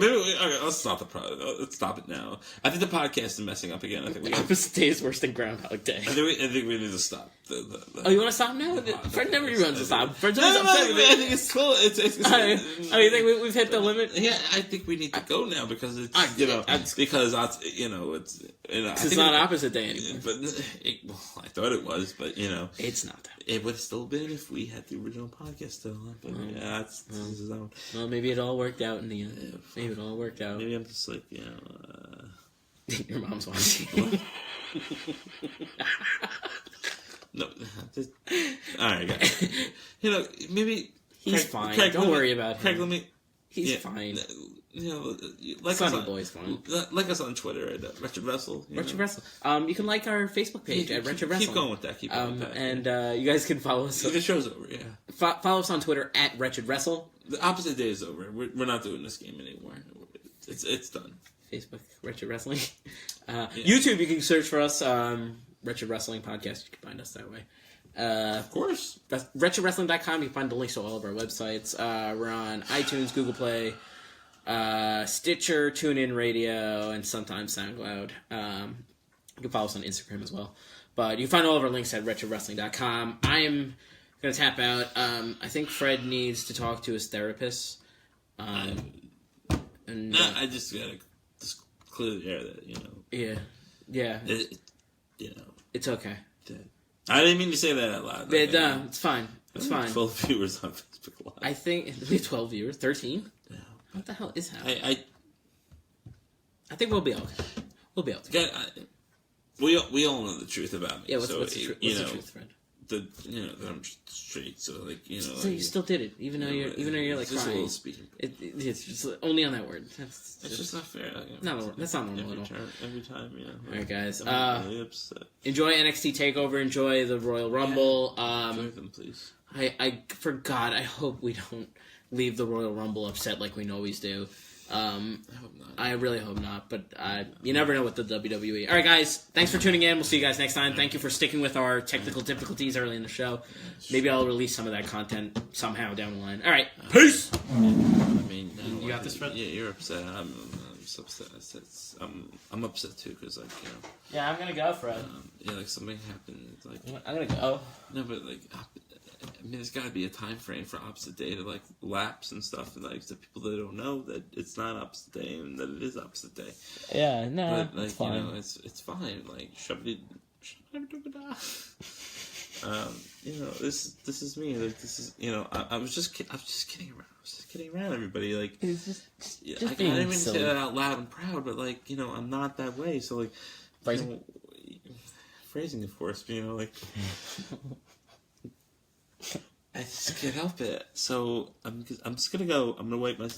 let's stop the product. Let's stop it now. I think the podcast is messing up again. I think Opposite Day is worse than Groundhog Day. I think we need to stop. Oh, you want to stop now? Fred never runs to stop. Fred's always No, upset with me. I think it's cool. Oh, you think we've hit the limit? Yeah, I think we need to go now because it's It's not Opposite Day anymore. But I thought it was, but it's not. It would have still been if we had the original podcast still. But this is out. Well, maybe it all worked out in the end. Yeah, maybe it all worked out. Maybe I'm just like your mom's watching. No, all right, guys. Maybe he's fine. Don't worry about him. Craig, let me. He's fine. Like Sunny Boy's fine. Like us on Twitter at Wretched Wrestle. Wretched Wrestle. You can like our Facebook page at Wretched Wrestle. Keep going with that. Keep going with that. And you guys can follow us. The show's over. Yeah. Follow us on Twitter at Wretched Wrestle. The Opposite Day is over. We're not doing this game anymore. It's done. Facebook Wretched Wrestling. YouTube, you can search for us. Wretched Wrestling Podcast. You can find us that way. Of course. WretchedWrestling.com. You can find the links to all of our websites. We're on iTunes, Google Play, Stitcher, TuneIn Radio, and sometimes SoundCloud. You can follow us on Instagram as well. But you can find all of our links at WretchedWrestling.com. I am going to tap out. I think Fred needs to talk to his therapist. I just got to clear the air that, Yeah. It's okay. I didn't mean to say that out loud. It's fine. It's fine. 12 viewers on Facebook Live. I think we have 12 viewers. 13? Yeah. What the hell is happening? I think we'll be okay. We'll be okay. We all know the truth about me. Yeah, what's the truth, Fred? That I'm straight, so So you still did it, even though you're like just crying. a little speaking. It's just only on that word. It's just not fair. That's not normal at all. Every time, All right, guys. I'm really upset. Enjoy NXT Takeover. Enjoy the Royal Rumble. Enjoy them, please. I forgot. I hope we don't leave the Royal Rumble upset like we always do. I hope not. I really hope not, but you never know with the WWE. All right, guys. Thanks for tuning in. We'll see you guys next time. Thank you for sticking with our technical difficulties early in the show. Maybe I'll release some of that content somehow down the line. All right. Peace! You got this, Fred? Yeah, you're upset. I'm so upset. I'm upset, too, because, Yeah, I'm going to go, Fred. something happened. I'm going to go. No, but, there's got to be a time frame for Opposite Day to lapse and stuff, and the people that don't know that it's not Opposite Day and that it is Opposite Day. Yeah, no, but it's fine. It's fine. This is me. This is I was just kidding around. I was just kidding around, everybody. It's just I didn't even say that out loud and proud, but I'm not that way. So phrasing, phrasing, of course. I just can't help it. So I'm just gonna go. I'm gonna wipe my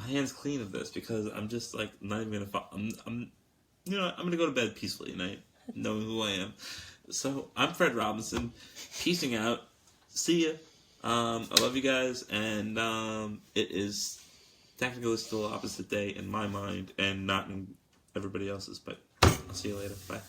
hands clean of this because I'm just not even gonna. I'm gonna go to bed peacefully tonight, knowing who I am. So I'm Fred Robinson, peacing out. See ya. I love you guys, and it is technically still Opposite Day in my mind, and not in everybody else's. But I'll see you later. Bye.